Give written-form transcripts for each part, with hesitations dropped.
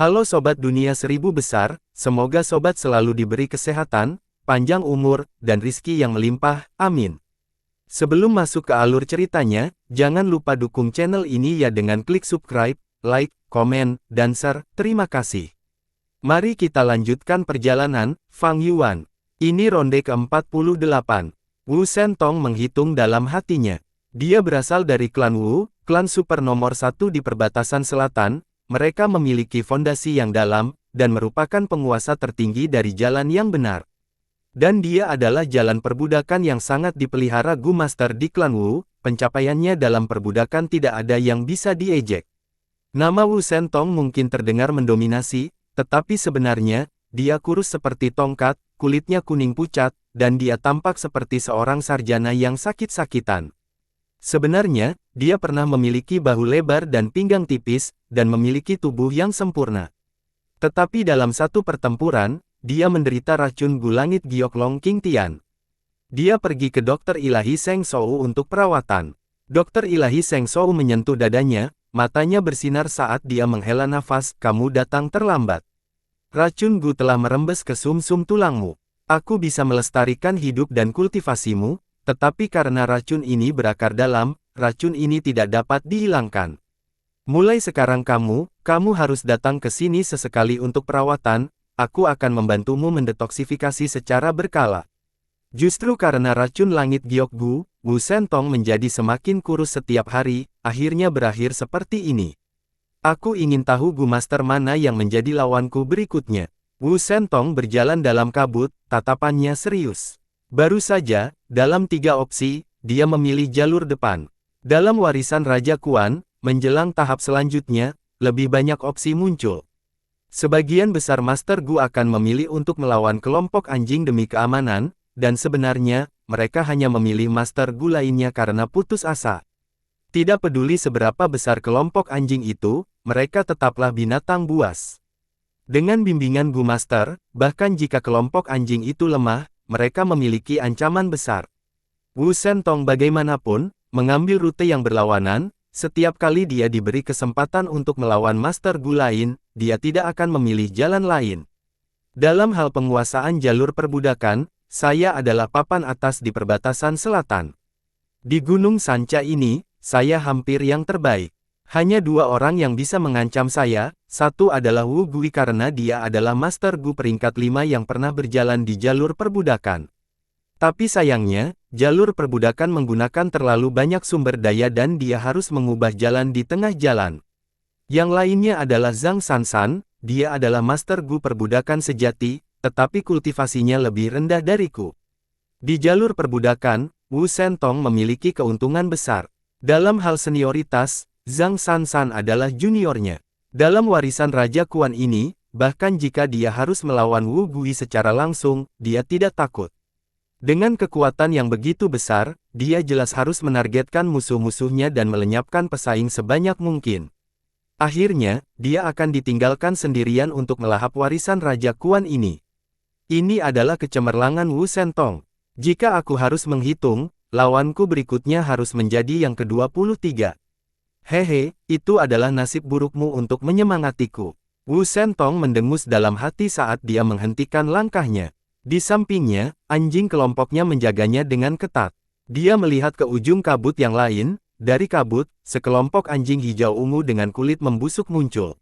Halo Sobat Dunia Seribu Besar, semoga Sobat selalu diberi kesehatan, panjang umur, dan rizki yang melimpah, amin. Sebelum masuk ke alur ceritanya, jangan lupa dukung channel ini ya dengan klik subscribe, like, komen, dan share, terima kasih. Mari kita lanjutkan perjalanan, Fang Yuan. Ini ronde ke-48. Wu Shentong menghitung dalam hatinya. Dia berasal dari klan Wu, klan super nomor 1 di perbatasan selatan. Mereka memiliki fondasi yang dalam, dan merupakan penguasa tertinggi dari jalan yang benar. Dan dia adalah jalan perbudakan yang sangat dipelihara Gu Master di klan Wu, pencapaiannya dalam perbudakan tidak ada yang bisa diejek. Nama Wu Shentong mungkin terdengar mendominasi, tetapi sebenarnya, dia kurus seperti tongkat, kulitnya kuning pucat, dan dia tampak seperti seorang sarjana yang sakit-sakitan. Sebenarnya, dia pernah memiliki bahu lebar dan pinggang tipis, dan memiliki tubuh yang sempurna. Tetapi dalam satu pertempuran, dia menderita racun Gulangit Giok Long King Tian. Dia pergi ke dokter ilahi Seng Shou untuk perawatan. Dokter ilahi Seng Shou menyentuh dadanya, matanya bersinar saat dia menghela nafas, "Kamu datang terlambat. Racun Gu telah merembes ke sumsum tulangmu. Aku bisa melestarikan hidup dan kultivasimu, tetapi karena racun ini berakar dalam, racun ini tidak dapat dihilangkan. Mulai sekarang kamu harus datang ke sini sesekali untuk perawatan, aku akan membantumu mendetoksifikasi secara berkala." Justru karena racun langit Giok Gu, Wu Shentong menjadi semakin kurus setiap hari, akhirnya berakhir seperti ini. Aku ingin tahu Gu Master mana yang menjadi lawanku berikutnya. Wu Shentong berjalan dalam kabut, tatapannya serius. Baru saja, dalam 3 opsi, dia memilih jalur depan. Dalam warisan Raja Kuan, menjelang tahap selanjutnya, lebih banyak opsi muncul. Sebagian besar Master Gu akan memilih untuk melawan kelompok anjing demi keamanan, dan sebenarnya, mereka hanya memilih Master Gu lainnya karena putus asa. Tidak peduli seberapa besar kelompok anjing itu, mereka tetaplah binatang buas. Dengan bimbingan Gu Master, bahkan jika kelompok anjing itu lemah, mereka memiliki ancaman besar. Wu Shentong bagaimanapun, mengambil rute yang berlawanan, setiap kali dia diberi kesempatan untuk melawan Master Gu lain, dia tidak akan memilih jalan lain. Dalam hal penguasaan jalur perbudakan, saya adalah papan atas di perbatasan selatan. Di Gunung Sanca ini, saya hampir yang terbaik. Hanya 2 orang yang bisa mengancam saya, satu adalah Wu Gui karena dia adalah Master Gu peringkat 5 yang pernah berjalan di jalur perbudakan. Tapi sayangnya, jalur perbudakan menggunakan terlalu banyak sumber daya dan dia harus mengubah jalan di tengah jalan. Yang lainnya adalah Zhang Sansan, dia adalah Master Gu perbudakan sejati, tetapi kultivasinya lebih rendah dariku. Di jalur perbudakan, Wu Shentong memiliki keuntungan besar. Dalam hal senioritas, Zhang Sansan adalah juniornya. Dalam warisan Raja Kuan ini, bahkan jika dia harus melawan Wu Gui secara langsung, dia tidak takut. Dengan kekuatan yang begitu besar, dia jelas harus menargetkan musuh-musuhnya dan melenyapkan pesaing sebanyak mungkin. Akhirnya, dia akan ditinggalkan sendirian untuk melahap warisan Raja Kuan ini. Ini adalah kecemerlangan Wu Shentong. Jika aku harus menghitung, lawanku berikutnya harus menjadi yang ke-23. Hehe, itu adalah nasib burukmu untuk menyemangatiku. Wu Shentong mendengus dalam hati saat dia menghentikan langkahnya. Di sampingnya, anjing kelompoknya menjaganya dengan ketat. Dia melihat ke ujung kabut yang lain, dari kabut, sekelompok anjing hijau ungu dengan kulit membusuk muncul.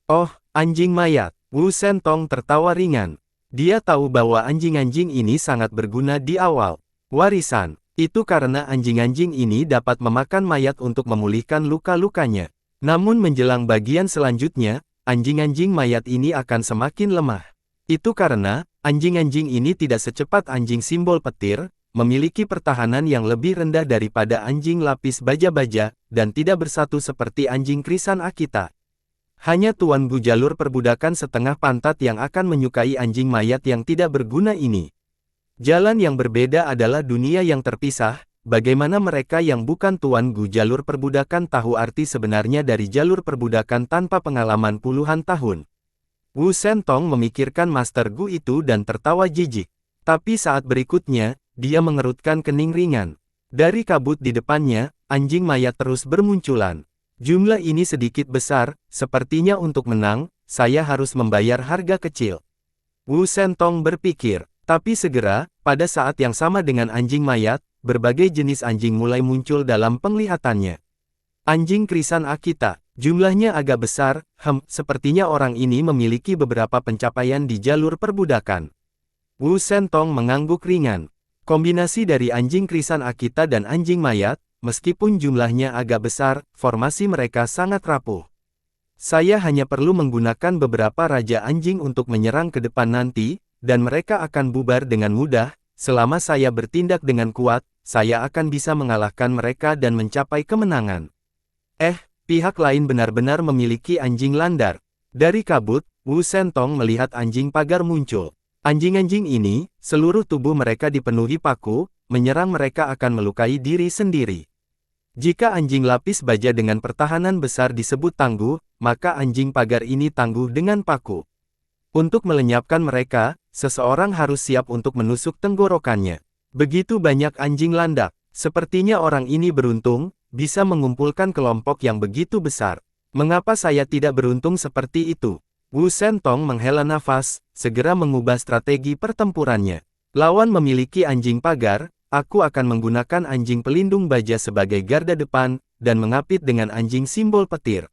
Oh, anjing mayat. Wu Shentong tertawa ringan. Dia tahu bahwa anjing-anjing ini sangat berguna di awal warisan. Itu karena anjing-anjing ini dapat memakan mayat untuk memulihkan luka-lukanya. Namun menjelang bagian selanjutnya, anjing-anjing mayat ini akan semakin lemah. Itu karena, anjing-anjing ini tidak secepat anjing simbol petir, memiliki pertahanan yang lebih rendah daripada anjing lapis baja-baja, dan tidak bersatu seperti anjing krisan Akita. Hanya Tuan Gu jalur perbudakan setengah pantat yang akan menyukai anjing mayat yang tidak berguna ini. Jalan yang berbeda adalah dunia yang terpisah, bagaimana mereka yang bukan Tuan Gu jalur perbudakan tahu arti sebenarnya dari jalur perbudakan tanpa pengalaman puluhan tahun. Wu Shentong memikirkan Master Gu itu dan tertawa jijik. Tapi saat berikutnya, dia mengerutkan kening ringan. Dari kabut di depannya, anjing mayat terus bermunculan. Jumlah ini sedikit besar, sepertinya untuk menang, saya harus membayar harga kecil. Wu Sentong berpikir. Tapi segera, pada saat yang sama dengan anjing mayat, berbagai jenis anjing mulai muncul dalam penglihatannya. Anjing krisan Akita, jumlahnya agak besar, sepertinya orang ini memiliki beberapa pencapaian di jalur perbudakan. Wu Sentong mengangguk ringan. Kombinasi dari anjing krisan Akita dan anjing mayat, meskipun jumlahnya agak besar, formasi mereka sangat rapuh. Saya hanya perlu menggunakan beberapa raja anjing untuk menyerang ke depan nanti, dan mereka akan bubar dengan mudah. Selama saya bertindak dengan kuat, saya akan bisa mengalahkan mereka dan mencapai kemenangan. Pihak lain benar-benar memiliki anjing landar. Dari kabut, Wu Sentong melihat anjing pagar muncul. Anjing-anjing ini, seluruh tubuh mereka dipenuhi paku, menyerang mereka akan melukai diri sendiri. Jika anjing lapis baja dengan pertahanan besar disebut tangguh, maka anjing pagar ini tangguh dengan paku. Untuk melenyapkan mereka, seseorang harus siap untuk menusuk tenggorokannya. Begitu banyak anjing landak. Sepertinya orang ini beruntung, bisa mengumpulkan kelompok yang begitu besar. Mengapa saya tidak beruntung seperti itu? Wu Sentong menghela nafas, segera mengubah strategi pertempurannya. Lawan memiliki anjing pagar, aku akan menggunakan anjing pelindung baja sebagai garda depan, dan mengapit dengan anjing simbol petir.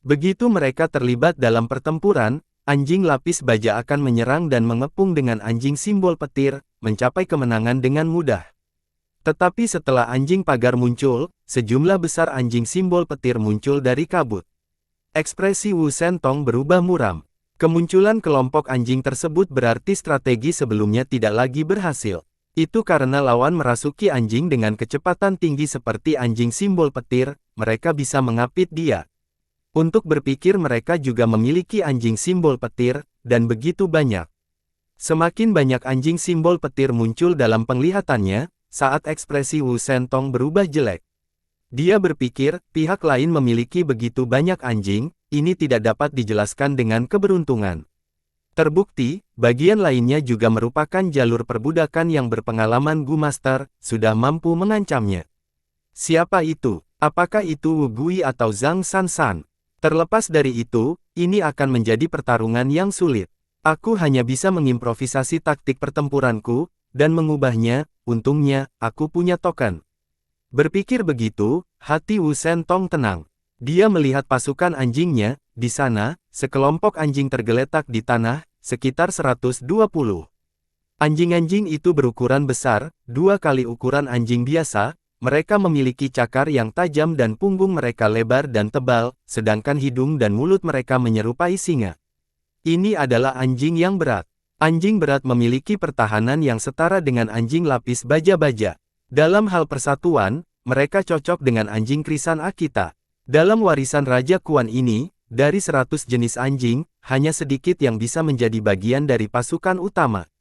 Begitu mereka terlibat dalam pertempuran, anjing lapis baja akan menyerang dan mengepung dengan anjing simbol petir, mencapai kemenangan dengan mudah. Tetapi setelah anjing pagar muncul, sejumlah besar anjing simbol petir muncul dari kabut. Ekspresi Wu Sentong berubah muram. Kemunculan kelompok anjing tersebut berarti strategi sebelumnya tidak lagi berhasil. Itu karena lawan merasuki anjing dengan kecepatan tinggi seperti anjing simbol petir, mereka bisa mengapit dia. Untuk berpikir mereka juga memiliki anjing simbol petir, dan begitu banyak. Semakin banyak anjing simbol petir muncul dalam penglihatannya, saat ekspresi Wu Sentong berubah jelek. Dia berpikir, pihak lain memiliki begitu banyak anjing, ini tidak dapat dijelaskan dengan keberuntungan. Terbukti, bagian lainnya juga merupakan jalur perbudakan yang berpengalaman Gu Master, sudah mampu mengancamnya. Siapa itu? Apakah itu Wu Gui atau Zhang Sansan? Terlepas dari itu, ini akan menjadi pertarungan yang sulit. Aku hanya bisa mengimprovisasi taktik pertempuranku, dan mengubahnya. Untungnya, aku punya token. Berpikir begitu, hati Wu Sentong tenang. Dia melihat pasukan anjingnya, di sana, sekelompok anjing tergeletak di tanah, sekitar 120. Anjing-anjing itu berukuran besar, 2 kali ukuran anjing biasa, mereka memiliki cakar yang tajam dan punggung mereka lebar dan tebal, sedangkan hidung dan mulut mereka menyerupai singa. Ini adalah anjing yang berat. Anjing berat memiliki pertahanan yang setara dengan anjing lapis baja-baja. Dalam hal persatuan, mereka cocok dengan anjing krisan Akita. Dalam warisan Raja Kuan ini, dari 100 jenis anjing, hanya sedikit yang bisa menjadi bagian dari pasukan utama.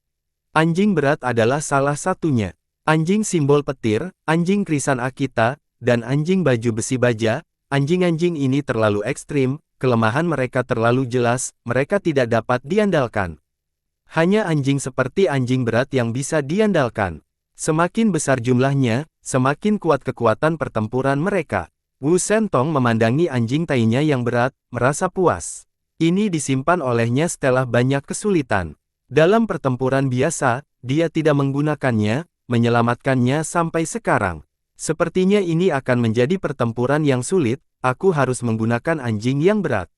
Anjing berat adalah salah satunya. Anjing simbol petir, anjing krisan Akita, dan anjing baju besi baja. Anjing-anjing ini terlalu ekstrim, kelemahan mereka terlalu jelas, mereka tidak dapat diandalkan. Hanya anjing seperti anjing berat yang bisa diandalkan. Semakin besar jumlahnya, semakin kuat kekuatan pertempuran mereka. Wu Sentong memandangi anjing tainya yang berat, merasa puas. Ini disimpan olehnya setelah banyak kesulitan. Dalam pertempuran biasa, dia tidak menggunakannya, menyelamatkannya sampai sekarang. Sepertinya ini akan menjadi pertempuran yang sulit, aku harus menggunakan anjing yang berat.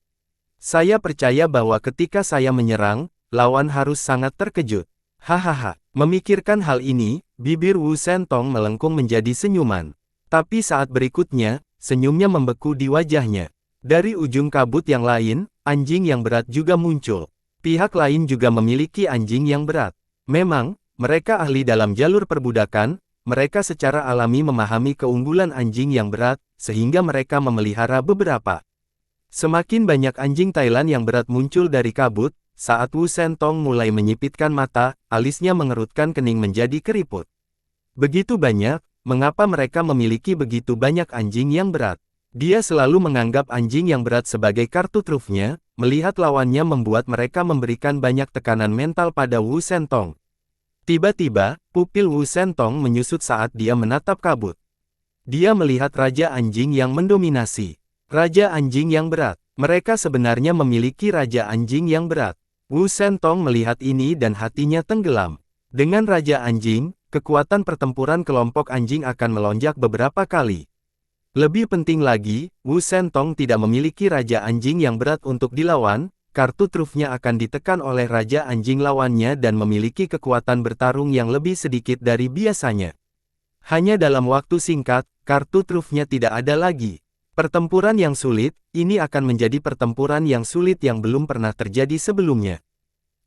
Saya percaya bahwa ketika saya menyerang, lawan harus sangat terkejut. Hahaha, memikirkan hal ini, bibir Wu Sentong melengkung menjadi senyuman. Tapi saat berikutnya, senyumnya membeku di wajahnya. Dari ujung kabut yang lain, anjing yang berat juga muncul. Pihak lain juga memiliki anjing yang berat. Memang, mereka ahli dalam jalur perbudakan, mereka secara alami memahami keunggulan anjing yang berat, sehingga mereka memelihara beberapa. Semakin banyak anjing Thailand yang berat muncul dari kabut, saat Wu Sentong mulai menyipitkan mata, alisnya mengerutkan kening menjadi keriput. Begitu banyak, mengapa mereka memiliki begitu banyak anjing yang berat? Dia selalu menganggap anjing yang berat sebagai kartu trufnya, melihat lawannya membuat mereka memberikan banyak tekanan mental pada Wu Sentong. Tiba-tiba, pupil Wu Sentong menyusut saat dia menatap kabut. Dia melihat Raja Anjing yang mendominasi. Raja Anjing yang berat. Mereka sebenarnya memiliki Raja Anjing yang berat. Wu Sentong melihat ini dan hatinya tenggelam. Dengan Raja Anjing, kekuatan pertempuran kelompok anjing akan melonjak beberapa kali. Lebih penting lagi, Wu Sentong tidak memiliki Raja Anjing yang berat untuk dilawan, kartu trufnya akan ditekan oleh Raja Anjing lawannya dan memiliki kekuatan bertarung yang lebih sedikit dari biasanya. Hanya dalam waktu singkat, kartu trufnya tidak ada lagi. Pertempuran yang sulit, ini akan menjadi pertempuran yang sulit yang belum pernah terjadi sebelumnya.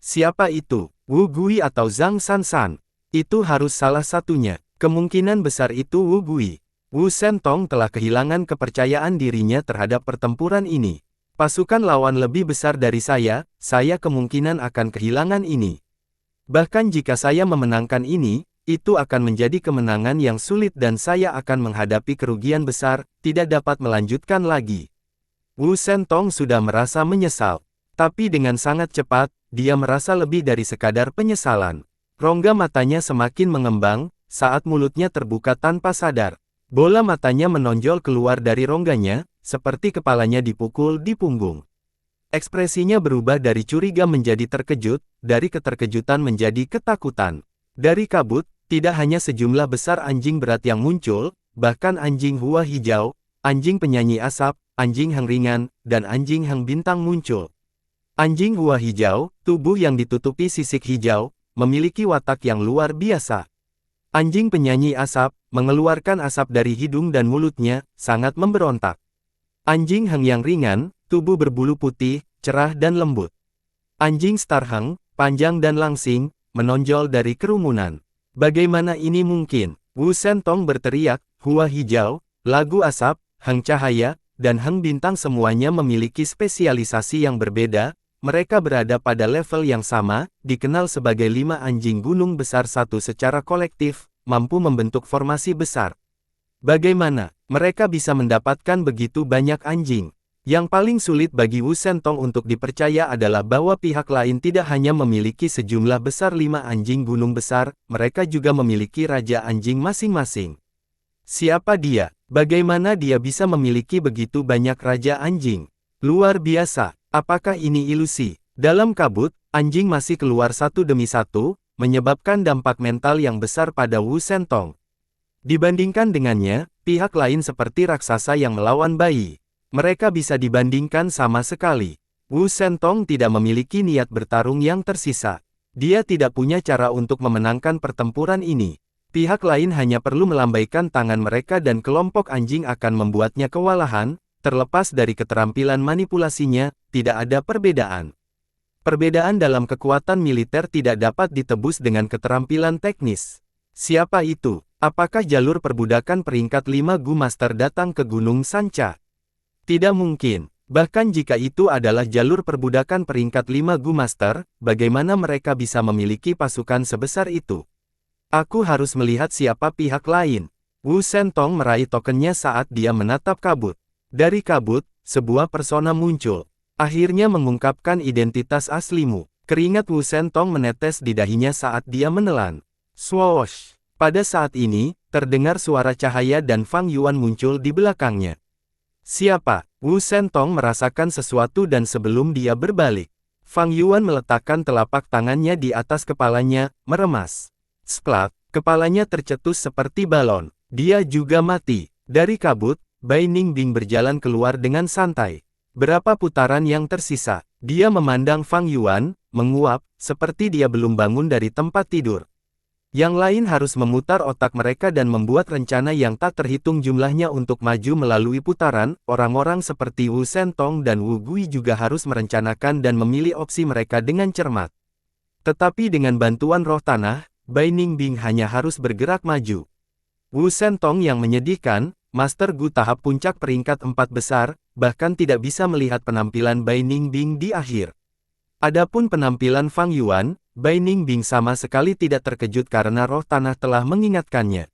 Siapa itu? Wu Gui atau Zhang Sansan? Itu harus salah satunya. Kemungkinan besar itu Wu Gui. Wu Sentong telah kehilangan kepercayaan dirinya terhadap pertempuran ini. Pasukan lawan lebih besar dari saya kemungkinan akan kehilangan ini. Bahkan jika saya memenangkan ini, itu akan menjadi kemenangan yang sulit dan saya akan menghadapi kerugian besar, tidak dapat melanjutkan lagi. Wu Sentong sudah merasa menyesal. Tapi dengan sangat cepat, dia merasa lebih dari sekadar penyesalan. Rongga matanya semakin mengembang, saat mulutnya terbuka tanpa sadar. Bola matanya menonjol keluar dari rongganya, seperti kepalanya dipukul di punggung. Ekspresinya berubah dari curiga menjadi terkejut, dari keterkejutan menjadi ketakutan. Dari kabut, tidak hanya sejumlah besar anjing berat yang muncul, bahkan anjing hua hijau, anjing penyanyi asap, anjing hang ringan, dan anjing hang bintang muncul. Anjing hua hijau, tubuh yang ditutupi sisik hijau, memiliki watak yang luar biasa. Anjing penyanyi asap, mengeluarkan asap dari hidung dan mulutnya, sangat memberontak. Anjing hang yang ringan, tubuh berbulu putih, cerah dan lembut. Anjing star hang, panjang dan langsing, menonjol dari kerumunan. Bagaimana ini mungkin? Wu Sentong berteriak, hua hijau, lagu asap, hang cahaya, dan hang bintang semuanya memiliki spesialisasi yang berbeda. Mereka berada pada level yang sama, dikenal sebagai 5 anjing gunung besar satu secara kolektif, mampu membentuk formasi besar. Bagaimana mereka bisa mendapatkan begitu banyak anjing? Yang paling sulit bagi Wu Sentong untuk dipercaya adalah bahwa pihak lain tidak hanya memiliki sejumlah besar 5 anjing gunung besar, mereka juga memiliki raja anjing masing-masing. Siapa dia? Bagaimana dia bisa memiliki begitu banyak raja anjing? Luar biasa. Apakah ini ilusi? Dalam kabut, anjing masih keluar satu demi satu, menyebabkan dampak mental yang besar pada Wu Sentong. Dibandingkan dengannya, pihak lain seperti raksasa yang melawan bayi. Mereka bisa dibandingkan sama sekali. Wu Sentong tidak memiliki niat bertarung yang tersisa. Dia tidak punya cara untuk memenangkan pertempuran ini. Pihak lain hanya perlu melambaikan tangan mereka dan kelompok anjing akan membuatnya kewalahan. Terlepas dari keterampilan manipulasinya, tidak ada perbedaan. Perbedaan dalam kekuatan militer tidak dapat ditebus dengan keterampilan teknis. Siapa itu? Apakah jalur perbudakan peringkat 5 Gu Master datang ke Gunung Sanca? Tidak mungkin. Bahkan jika itu adalah jalur perbudakan peringkat 5 Gu Master, bagaimana mereka bisa memiliki pasukan sebesar itu? Aku harus melihat siapa pihak lain. Wu Sentong meraih tokennya saat dia menatap kabut. Dari kabut, sebuah persona muncul. Akhirnya mengungkapkan identitas aslimu. Keringat Wu Sentong menetes di dahinya saat dia menelan. Swoosh! Pada saat ini, terdengar suara cahaya dan Fang Yuan muncul di belakangnya. Siapa? Wu Sentong merasakan sesuatu dan sebelum dia berbalik, Fang Yuan meletakkan telapak tangannya di atas kepalanya, meremas. Splak! Kepalanya tercetus seperti balon. Dia juga mati. Dari kabut, Bai Ningbing berjalan keluar dengan santai. Berapa putaran yang tersisa? Dia memandang Fang Yuan, menguap, seperti dia belum bangun dari tempat tidur. Yang lain harus memutar otak mereka dan membuat rencana yang tak terhitung jumlahnya untuk maju melalui putaran. Orang-orang seperti Wu Sentong dan Wu Gui juga harus merencanakan dan memilih opsi mereka dengan cermat. Tetapi dengan bantuan roh tanah, Bai Ningbing hanya harus bergerak maju. Wu Sentong yang menyedihkan, Master Gu tahap puncak peringkat 4 besar, bahkan tidak bisa melihat penampilan Bai Ningbing di akhir. Adapun penampilan Fang Yuan, Bai Ningbing sama sekali tidak terkejut karena roh tanah telah mengingatkannya.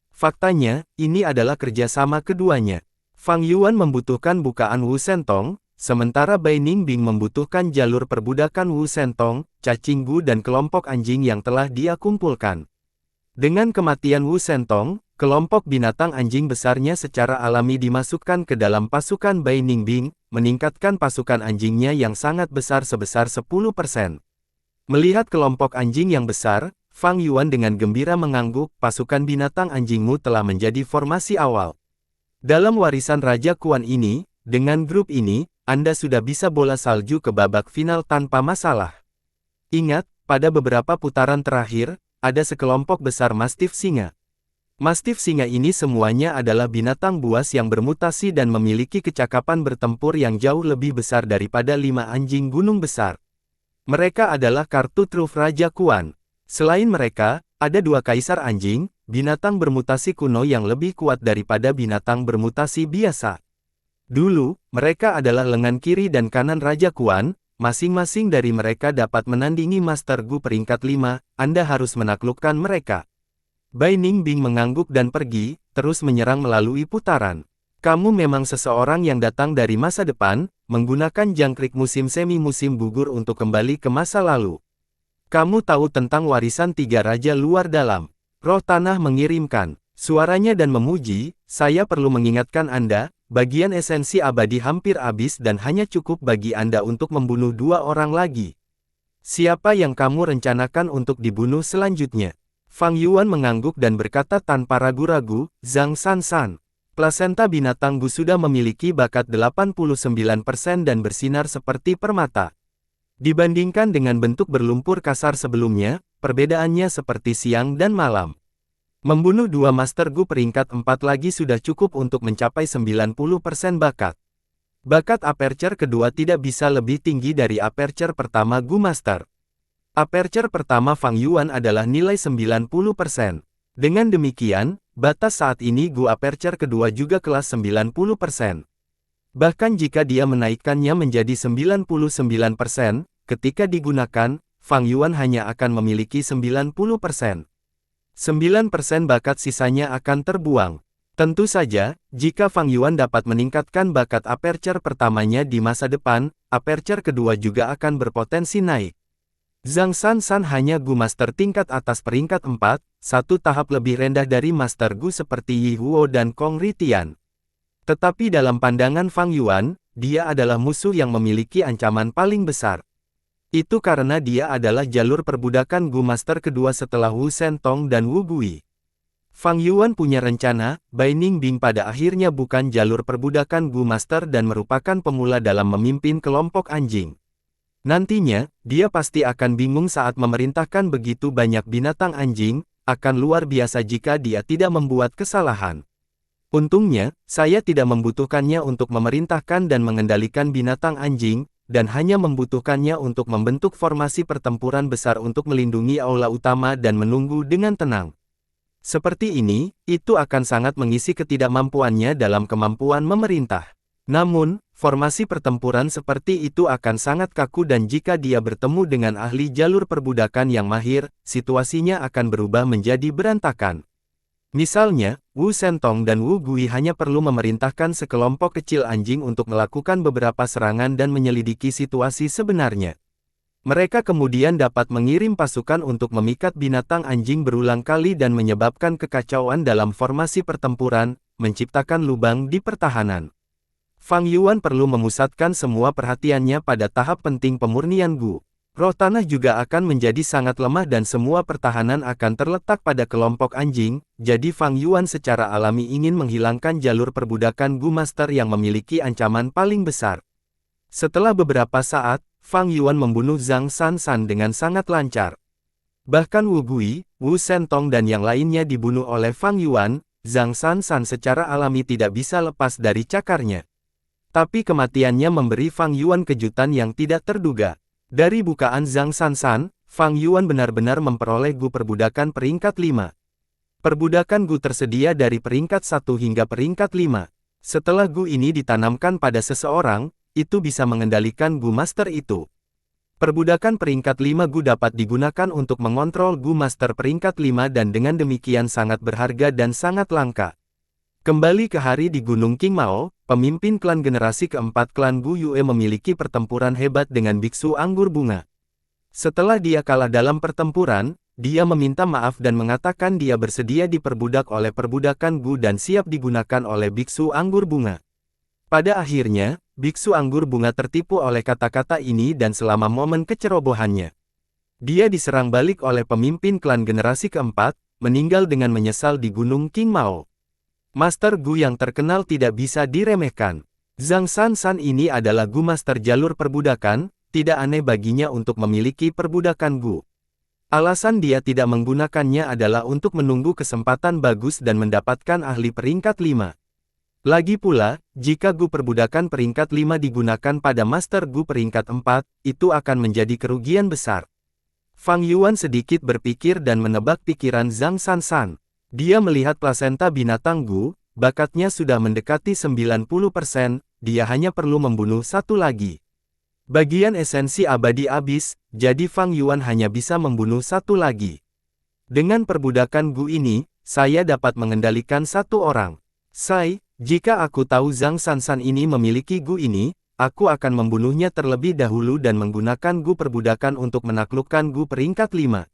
Faktanya, ini adalah kerjasama keduanya. Fang Yuan membutuhkan bukaan Wu Sentong, sementara Bai Ningbing membutuhkan jalur perbudakan Wu Sentong, cacing Gu dan kelompok anjing yang telah dia kumpulkan. Dengan kematian Wu Sentong, kelompok binatang anjing besarnya secara alami dimasukkan ke dalam pasukan Bai Ningbing, meningkatkan pasukan anjingnya yang sangat besar sebesar 10%. Melihat kelompok anjing yang besar, Fang Yuan dengan gembira mengangguk, pasukan binatang anjingmu telah menjadi formasi awal. Dalam warisan Raja Kuan ini, dengan grup ini, Anda sudah bisa bola salju ke babak final tanpa masalah. Ingat, pada beberapa putaran terakhir, ada sekelompok besar mastif singa. Mastif singa ini semuanya adalah binatang buas yang bermutasi dan memiliki kecakapan bertempur yang jauh lebih besar daripada 5 anjing gunung besar. Mereka adalah kartu truf Raja Kuan. Selain mereka, ada 2 kaisar anjing, binatang bermutasi kuno yang lebih kuat daripada binatang bermutasi biasa. Dulu, mereka adalah lengan kiri dan kanan Raja Kuan, masing-masing dari mereka dapat menandingi Master Gu peringkat 5, Anda harus menaklukkan mereka. Bai Ningbing mengangguk dan pergi, terus menyerang melalui putaran. Kamu memang seseorang yang datang dari masa depan, menggunakan jangkrik musim semi musim gugur untuk kembali ke masa lalu. Kamu tahu tentang warisan 3 raja luar dalam. Roh tanah mengirimkan suaranya dan memuji, saya perlu mengingatkan Anda, bagian esensi abadi hampir habis dan hanya cukup bagi Anda untuk membunuh 2 orang lagi. Siapa yang kamu rencanakan untuk dibunuh selanjutnya? Fang Yuan mengangguk dan berkata tanpa ragu-ragu, Zhang Sansan. Plasenta binatang Gu sudah memiliki bakat 89% dan bersinar seperti permata. Dibandingkan dengan bentuk berlumpur kasar sebelumnya, perbedaannya seperti siang dan malam. Membunuh 2 Master Gu peringkat 4 lagi sudah cukup untuk mencapai 90% bakat. Bakat aperture kedua tidak bisa lebih tinggi dari aperture pertama Gu Master. Aperture pertama Fang Yuan adalah nilai 90%. Dengan demikian, batas saat ini Gu aperture kedua juga kelas 90%. Bahkan jika dia menaikkannya menjadi 99%, ketika digunakan, Fang Yuan hanya akan memiliki 90%. 9% bakat sisanya akan terbuang. Tentu saja, jika Fang Yuan dapat meningkatkan bakat aperture pertamanya di masa depan, aperture kedua juga akan berpotensi naik. Zhang Sansan hanya Gu Master tingkat atas peringkat 4, satu tahap lebih rendah dari Master Gu seperti Yi Huo dan Kong Ritian. Tetapi dalam pandangan Fang Yuan, dia adalah musuh yang memiliki ancaman paling besar. Itu karena dia adalah jalur perbudakan Gu Master kedua setelah Wu Sentong dan Wu Gui. Fang Yuan punya rencana, Bai Ningbing pada akhirnya bukan jalur perbudakan Gu Master dan merupakan pemula dalam memimpin kelompok anjing. Nantinya, dia pasti akan bingung saat memerintahkan begitu banyak binatang anjing, akan luar biasa jika dia tidak membuat kesalahan. Untungnya, saya tidak membutuhkannya untuk memerintahkan dan mengendalikan binatang anjing, dan hanya membutuhkannya untuk membentuk formasi pertempuran besar untuk melindungi aula utama dan menunggu dengan tenang. Seperti ini, itu akan sangat mengisi ketidakmampuannya dalam kemampuan memerintah. Namun, formasi pertempuran seperti itu akan sangat kaku dan jika dia bertemu dengan ahli jalur perbudakan yang mahir, situasinya akan berubah menjadi berantakan. Misalnya, Wu Sentong dan Wu Gui hanya perlu memerintahkan sekelompok kecil anjing untuk melakukan beberapa serangan dan menyelidiki situasi sebenarnya. Mereka kemudian dapat mengirim pasukan untuk memikat binatang anjing berulang kali dan menyebabkan kekacauan dalam formasi pertempuran, menciptakan lubang di pertahanan. Fang Yuan perlu memusatkan semua perhatiannya pada tahap penting pemurnian Gu. Roh tanah juga akan menjadi sangat lemah dan semua pertahanan akan terletak pada kelompok anjing, jadi Fang Yuan secara alami ingin menghilangkan jalur perbudakan Gu Master yang memiliki ancaman paling besar. Setelah beberapa saat, Fang Yuan membunuh Zhang Sansan dengan sangat lancar. Bahkan Wu Gui, Wu Sentong dan yang lainnya dibunuh oleh Fang Yuan, Zhang Sansan secara alami tidak bisa lepas dari cakarnya. Tapi kematiannya memberi Fang Yuan kejutan yang tidak terduga. Dari bukaan Zhang Sansan, Fang Yuan benar-benar memperoleh Gu perbudakan peringkat 5. Perbudakan Gu tersedia dari peringkat 1 hingga peringkat 5. Setelah Gu ini ditanamkan pada seseorang, itu bisa mengendalikan Gu Master itu. Perbudakan peringkat 5 Gu dapat digunakan untuk mengontrol Gu Master peringkat 5 dan dengan demikian sangat berharga dan sangat langka. Kembali ke hari di Gunung Qingmao, pemimpin klan generasi keempat klan Gu Yue memiliki pertempuran hebat dengan Biksu Anggur Bunga. Setelah dia kalah dalam pertempuran, dia meminta maaf dan mengatakan dia bersedia diperbudak oleh perbudakan Gu dan siap digunakan oleh biksu anggur bunga. Pada akhirnya, biksu anggur bunga tertipu oleh kata-kata ini dan selama momen kecerobohannya, dia diserang balik oleh pemimpin klan generasi keempat, meninggal dengan menyesal di Gunung King Mao. Master Gu yang terkenal tidak bisa diremehkan. Zhang Sansan ini adalah Gu Master jalur perbudakan, tidak aneh baginya untuk memiliki perbudakan Gu. Alasan dia tidak menggunakannya adalah untuk menunggu kesempatan bagus dan mendapatkan ahli peringkat 5. Lagi pula, jika Gu perbudakan peringkat 5 digunakan pada Master Gu peringkat 4, itu akan menjadi kerugian besar. Fang Yuan sedikit berpikir dan menebak pikiran Zhang Sansan. Dia melihat plasenta binatang Gu, bakatnya sudah mendekati 90%, dia hanya perlu membunuh satu lagi. Bagian esensi abadi habis, jadi Fang Yuan hanya bisa membunuh satu lagi. Dengan perbudakan Gu ini, saya dapat mengendalikan satu orang. Jika aku tahu Zhang Sansan ini memiliki Gu ini, aku akan membunuhnya terlebih dahulu dan menggunakan Gu perbudakan untuk menaklukkan Gu peringkat 5.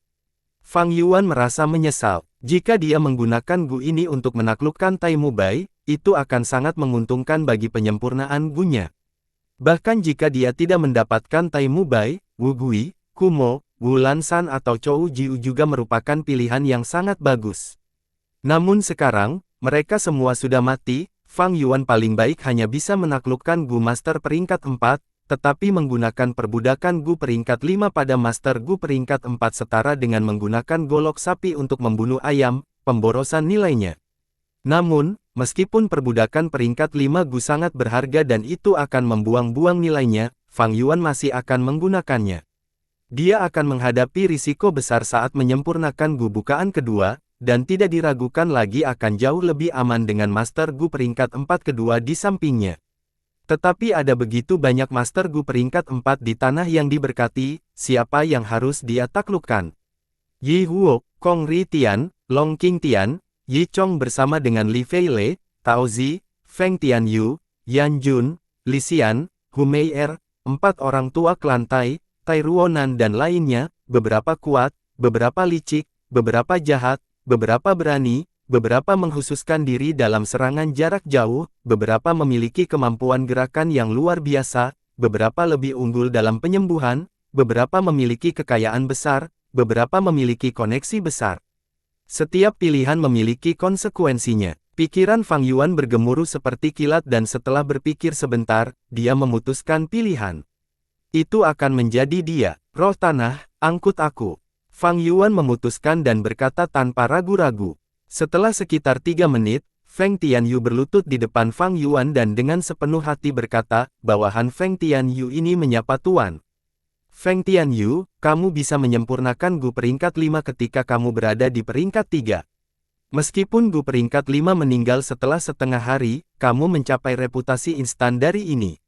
Fang Yuan merasa menyesal. Jika dia menggunakan Gu ini untuk menaklukkan Tai Mubai, itu akan sangat menguntungkan bagi penyempurnaan Gu-nya. Bahkan jika dia tidak mendapatkan Tai Mubai, Wu Gui, Kumo, Wu Lansan atau Chou Jiu juga merupakan pilihan yang sangat bagus. Namun sekarang, mereka semua sudah mati. Fang Yuan paling baik hanya bisa menaklukkan Gu Master peringkat 4, tetapi menggunakan perbudakan Gu peringkat 5 pada Master Gu peringkat 4 setara dengan menggunakan golok sapi untuk membunuh ayam, pemborosan nilainya. Namun, meskipun perbudakan peringkat 5 Gu sangat berharga dan itu akan membuang-buang nilainya, Fang Yuan masih akan menggunakannya. Dia akan menghadapi risiko besar saat menyempurnakan Gu bukaan kedua, dan tidak diragukan lagi akan jauh lebih aman dengan Master Gu peringkat 4 kedua di sampingnya. Tetapi ada begitu banyak Master Gu peringkat 4 di tanah yang diberkati, siapa yang harus dia taklukkan? Yi Huo, Kong Ri Tian, Long King Tian, Yi Chong bersama dengan Li Feilei, Tao Zi, Feng Tianyu, Yan Jun, Li Xian, Hu Mei'er, 4 orang tua klan Tai, Tai Ruonan dan lainnya, beberapa kuat, beberapa licik, beberapa jahat, beberapa berani, beberapa menghususkan diri dalam serangan jarak jauh, beberapa memiliki kemampuan gerakan yang luar biasa, beberapa lebih unggul dalam penyembuhan, beberapa memiliki kekayaan besar, beberapa memiliki koneksi besar. Setiap pilihan memiliki konsekuensinya. Pikiran Fang Yuan bergemuruh seperti kilat dan setelah berpikir sebentar, dia memutuskan pilihan. Itu akan menjadi dia. Roh tanah, angkut aku. Fang Yuan memutuskan dan berkata tanpa ragu-ragu. Setelah sekitar 3 menit, Feng Tianyu berlutut di depan Fang Yuan dan dengan sepenuh hati berkata, bawahan Feng Tianyu ini menyapa Tuan. Feng Tianyu, kamu bisa menyempurnakan Gu peringkat 5 ketika kamu berada di peringkat 3. Meskipun Gu peringkat 5 meninggal setelah setengah hari, kamu mencapai reputasi instan dari ini.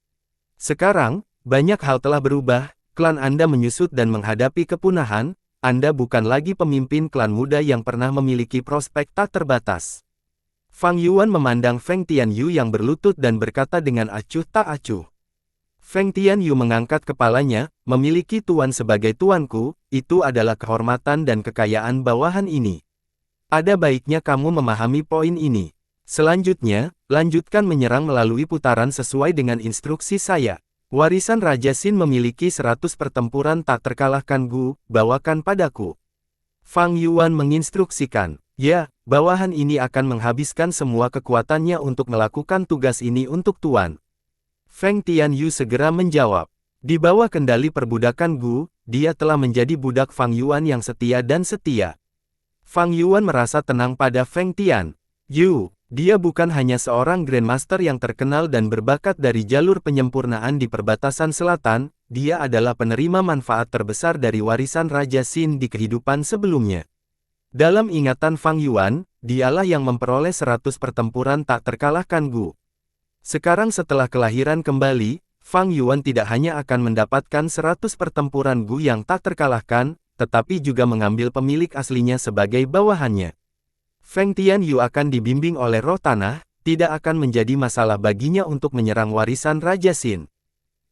Sekarang, banyak hal telah berubah, klan Anda menyusut dan menghadapi kepunahan. Anda bukan lagi pemimpin klan muda yang pernah memiliki prospek tak terbatas. Fang Yuan memandang Feng Tianyu yang berlutut dan berkata dengan acuh tak acuh. Feng Tianyu mengangkat kepalanya, memiliki tuan sebagai tuanku, itu adalah kehormatan dan kekayaan bawahan ini. Ada baiknya kamu memahami poin ini. Selanjutnya, lanjutkan menyerang melalui putaran sesuai dengan instruksi saya. Warisan Raja Xin memiliki 100 pertempuran tak terkalahkan Gu, bawakan padaku. Fang Yuan menginstruksikan. Ya, bawahan ini akan menghabiskan semua kekuatannya untuk melakukan tugas ini untuk Tuan. Feng Tianyu segera menjawab. Di bawah kendali perbudakan Gu, dia telah menjadi budak Fang Yuan yang setia dan setia. Fang Yuan merasa tenang pada Feng Tianyu. Dia bukan hanya seorang Grandmaster yang terkenal dan berbakat dari jalur penyempurnaan di perbatasan selatan, dia adalah penerima manfaat terbesar dari warisan Raja Xin di kehidupan sebelumnya. Dalam ingatan Fang Yuan, dialah yang memperoleh 100 pertempuran tak terkalahkan Gu. Sekarang setelah kelahiran kembali, Fang Yuan tidak hanya akan mendapatkan 100 pertempuran Gu yang tak terkalahkan, tetapi juga mengambil pemilik aslinya sebagai bawahannya. Feng Tianyu akan dibimbing oleh roh tanah, tidak akan menjadi masalah baginya untuk menyerang warisan Raja Xin.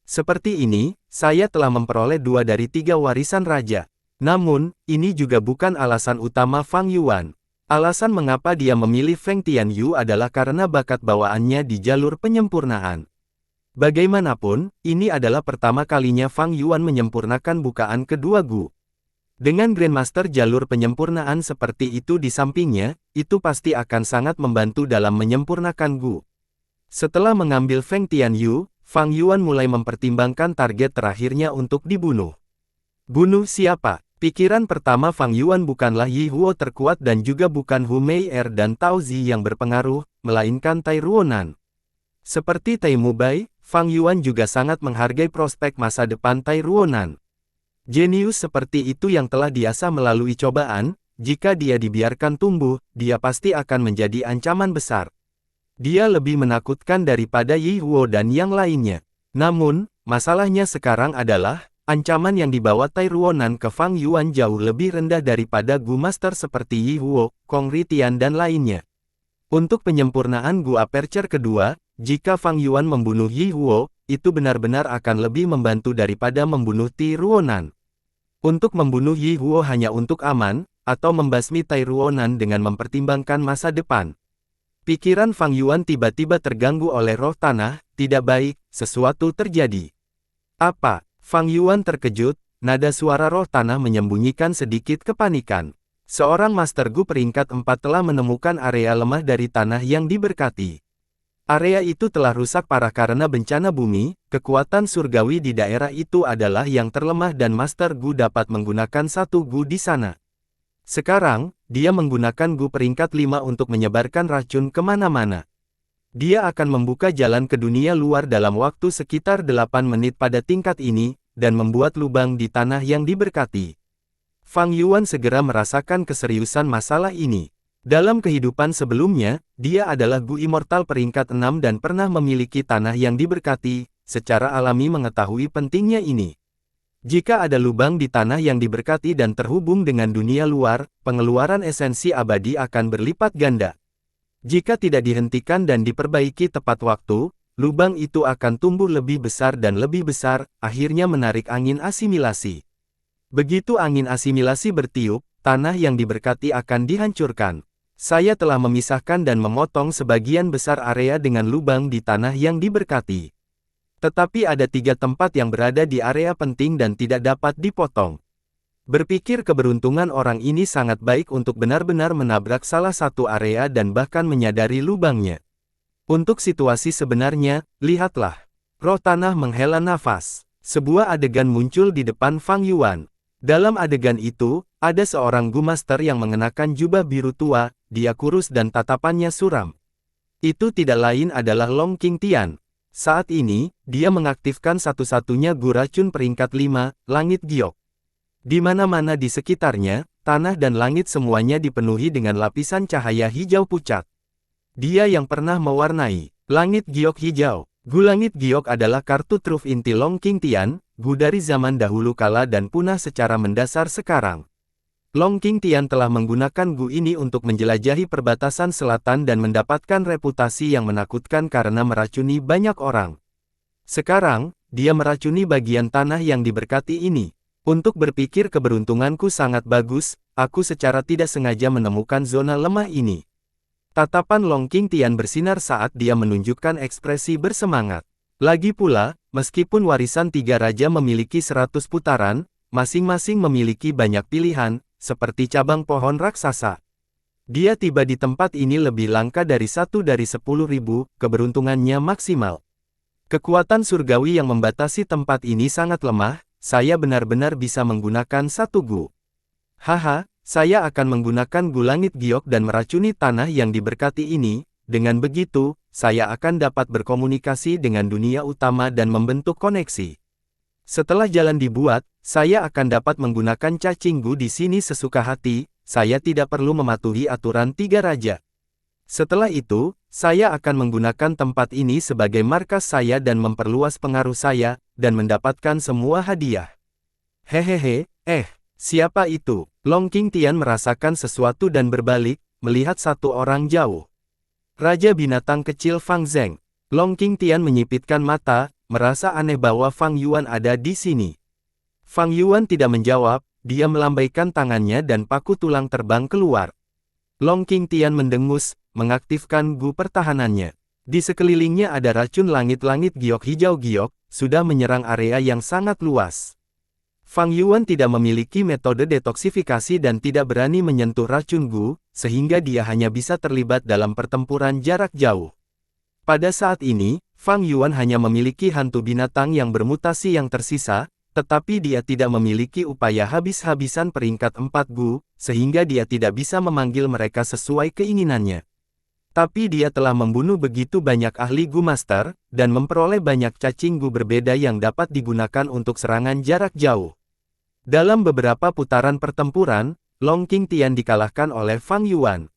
Seperti ini, saya telah memperoleh 2 dari 3 warisan raja. Namun, ini juga bukan alasan utama Fang Yuan. Alasan mengapa dia memilih Feng Tianyu adalah karena bakat bawaannya di jalur penyempurnaan. Bagaimanapun, ini adalah pertama kalinya Fang Yuan menyempurnakan bukaan kedua Gu. Dengan Grandmaster jalur penyempurnaan seperti itu di sampingnya, itu pasti akan sangat membantu dalam menyempurnakan Gu. Setelah mengambil Feng Tianyu, Fang Yuan mulai mempertimbangkan target terakhirnya untuk dibunuh. Bunuh siapa? Pikiran pertama Fang Yuan bukanlah Yi Huo terkuat dan juga bukan Hu Mei'er dan Tao Zi yang berpengaruh, melainkan Tai Ruonan. Seperti Tai Mubai, Fang Yuan juga sangat menghargai prospek masa depan Tai Ruonan. Jenius seperti itu yang telah diasah melalui cobaan, jika dia dibiarkan tumbuh, dia pasti akan menjadi ancaman besar. Dia lebih menakutkan daripada Yi Huo dan yang lainnya. Namun, masalahnya sekarang adalah, ancaman yang dibawa Tai Ruonan ke Fang Yuan jauh lebih rendah daripada Gu Master seperti Yi Huo, Kong Ritian dan lainnya. Untuk penyempurnaan Gu Aperture kedua, jika Fang Yuan membunuh Yi Huo, itu benar-benar akan lebih membantu daripada membunuh Tai Ruonan. Untuk membunuh Yi Huo hanya untuk aman, atau membasmi Tai Ruonan dengan mempertimbangkan masa depan. Pikiran Fang Yuan tiba-tiba terganggu oleh roh tanah, tidak baik, sesuatu terjadi. Apa? Fang Yuan terkejut, nada suara roh tanah menyembunyikan sedikit kepanikan. Seorang Master Gu peringkat 4 telah menemukan area lemah dari tanah yang diberkati. Area itu telah rusak parah karena bencana bumi, kekuatan surgawi di daerah itu adalah yang terlemah dan Master Gu dapat menggunakan satu Gu di sana. Sekarang, dia menggunakan Gu peringkat 5 untuk menyebarkan racun kemana-mana. Dia akan membuka jalan ke dunia luar dalam waktu sekitar 8 menit pada tingkat ini, dan membuat lubang di tanah yang diberkati. Fang Yuan segera merasakan keseriusan masalah ini. Dalam kehidupan sebelumnya, dia adalah Gu Immortal peringkat 6 dan pernah memiliki tanah yang diberkati, secara alami mengetahui pentingnya ini. Jika ada lubang di tanah yang diberkati dan terhubung dengan dunia luar, pengeluaran esensi abadi akan berlipat ganda. Jika tidak dihentikan dan diperbaiki tepat waktu, lubang itu akan tumbuh lebih besar dan lebih besar, akhirnya menarik angin asimilasi. Begitu angin asimilasi bertiup, tanah yang diberkati akan dihancurkan. Saya telah memisahkan dan memotong sebagian besar area dengan lubang di tanah yang diberkati. Tetapi ada 3 tempat yang berada di area penting dan tidak dapat dipotong. Berpikir keberuntungan orang ini sangat baik untuk benar-benar menabrak salah satu area dan bahkan menyadari lubangnya. Untuk situasi sebenarnya, lihatlah. Roh tanah menghela nafas. Sebuah adegan muncul di depan Fang Yuan. Dalam adegan itu, ada seorang Gu Master yang mengenakan jubah biru tua, dia kurus dan tatapannya suram. Itu tidak lain adalah Long Qingtian. Saat ini, dia mengaktifkan satu-satunya Gu racun peringkat 5, Langit Giok. Di mana-mana di sekitarnya, tanah dan langit semuanya dipenuhi dengan lapisan cahaya hijau pucat. Dia yang pernah mewarnai Langit Giok hijau. Gu Langit Giok adalah kartu truf inti Long Qingtian, Gu dari zaman dahulu kala dan punah secara mendasar sekarang. Long Qingtian telah menggunakan Gu ini untuk menjelajahi perbatasan selatan dan mendapatkan reputasi yang menakutkan karena meracuni banyak orang. Sekarang, dia meracuni bagian tanah yang diberkati ini. Untuk berpikir keberuntunganku sangat bagus, aku secara tidak sengaja menemukan zona lemah ini. Tatapan Long Qingtian bersinar saat dia menunjukkan ekspresi bersemangat. Lagi pula, meskipun warisan 3 raja memiliki 100 putaran, masing-masing memiliki banyak pilihan, seperti cabang pohon raksasa. Dia tiba di tempat ini lebih langka dari 1 dari 10.000, keberuntungannya maksimal. Kekuatan surgawi yang membatasi tempat ini sangat lemah, saya benar-benar bisa menggunakan 1 Gu. Haha, saya akan menggunakan Gu Langit Giok dan meracuni tanah yang diberkati ini, dengan begitu, saya akan dapat berkomunikasi dengan dunia utama dan membentuk koneksi. Setelah jalan dibuat, saya akan dapat menggunakan cacing Gu di sini sesuka hati, saya tidak perlu mematuhi aturan 3 raja. Setelah itu, saya akan menggunakan tempat ini sebagai markas saya dan memperluas pengaruh saya, dan mendapatkan semua hadiah. Hehehe, siapa itu? Long Qingtian merasakan sesuatu dan berbalik, melihat satu orang jauh. Raja binatang kecil Fang Zeng. Long Qingtian menyipitkan mata, merasa aneh bahwa Fang Yuan ada di sini. Fang Yuan tidak menjawab, dia melambaikan tangannya dan paku tulang terbang keluar. Long Qingtian mendengus, mengaktifkan gu pertahanannya. Di sekelilingnya ada racun langit-langit giok hijau giok, sudah menyerang area yang sangat luas. Fang Yuan tidak memiliki metode detoksifikasi dan tidak berani menyentuh racun gu, sehingga dia hanya bisa terlibat dalam pertempuran jarak jauh. Pada saat ini, Fang Yuan hanya memiliki hantu binatang yang bermutasi yang tersisa, tetapi dia tidak memiliki upaya habis-habisan peringkat 4 gu, sehingga dia tidak bisa memanggil mereka sesuai keinginannya. Tapi dia telah membunuh begitu banyak ahli gu master, dan memperoleh banyak cacing gu berbeda yang dapat digunakan untuk serangan jarak jauh. Dalam beberapa putaran pertempuran, Long Qingtian dikalahkan oleh Fang Yuan.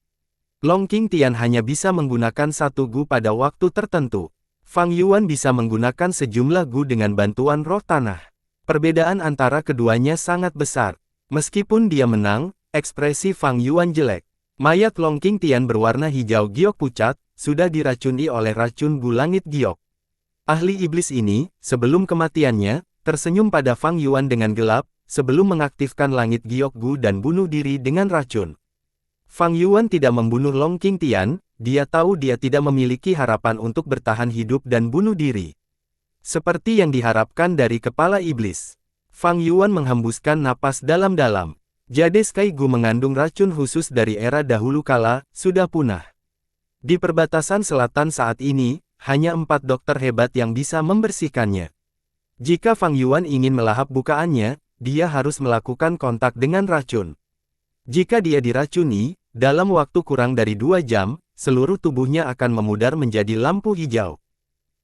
Long Qingtian hanya bisa menggunakan satu gu pada waktu tertentu. Fang Yuan bisa menggunakan sejumlah gu dengan bantuan roh tanah. Perbedaan antara keduanya sangat besar. Meskipun dia menang, ekspresi Fang Yuan jelek. Mayat Long Qingtian berwarna hijau giok pucat, sudah diracuni oleh racun gu langit giok. Ahli iblis ini, sebelum kematiannya, tersenyum pada Fang Yuan dengan gelap, sebelum mengaktifkan langit giok gu dan bunuh diri dengan racun. Fang Yuan tidak membunuh Long Qingtian, dia tahu dia tidak memiliki harapan untuk bertahan hidup dan bunuh diri. Seperti yang diharapkan dari kepala iblis. Fang Yuan menghembuskan napas dalam-dalam. Jade Sky Gu mengandung racun khusus dari era dahulu kala, sudah punah. Di perbatasan selatan saat ini, hanya 4 dokter hebat yang bisa membersihkannya. Jika Fang Yuan ingin melahap bukaannya, dia harus melakukan kontak dengan racun. Jika dia diracuni, dalam waktu kurang dari 2 jam, seluruh tubuhnya akan memudar menjadi lampu hijau.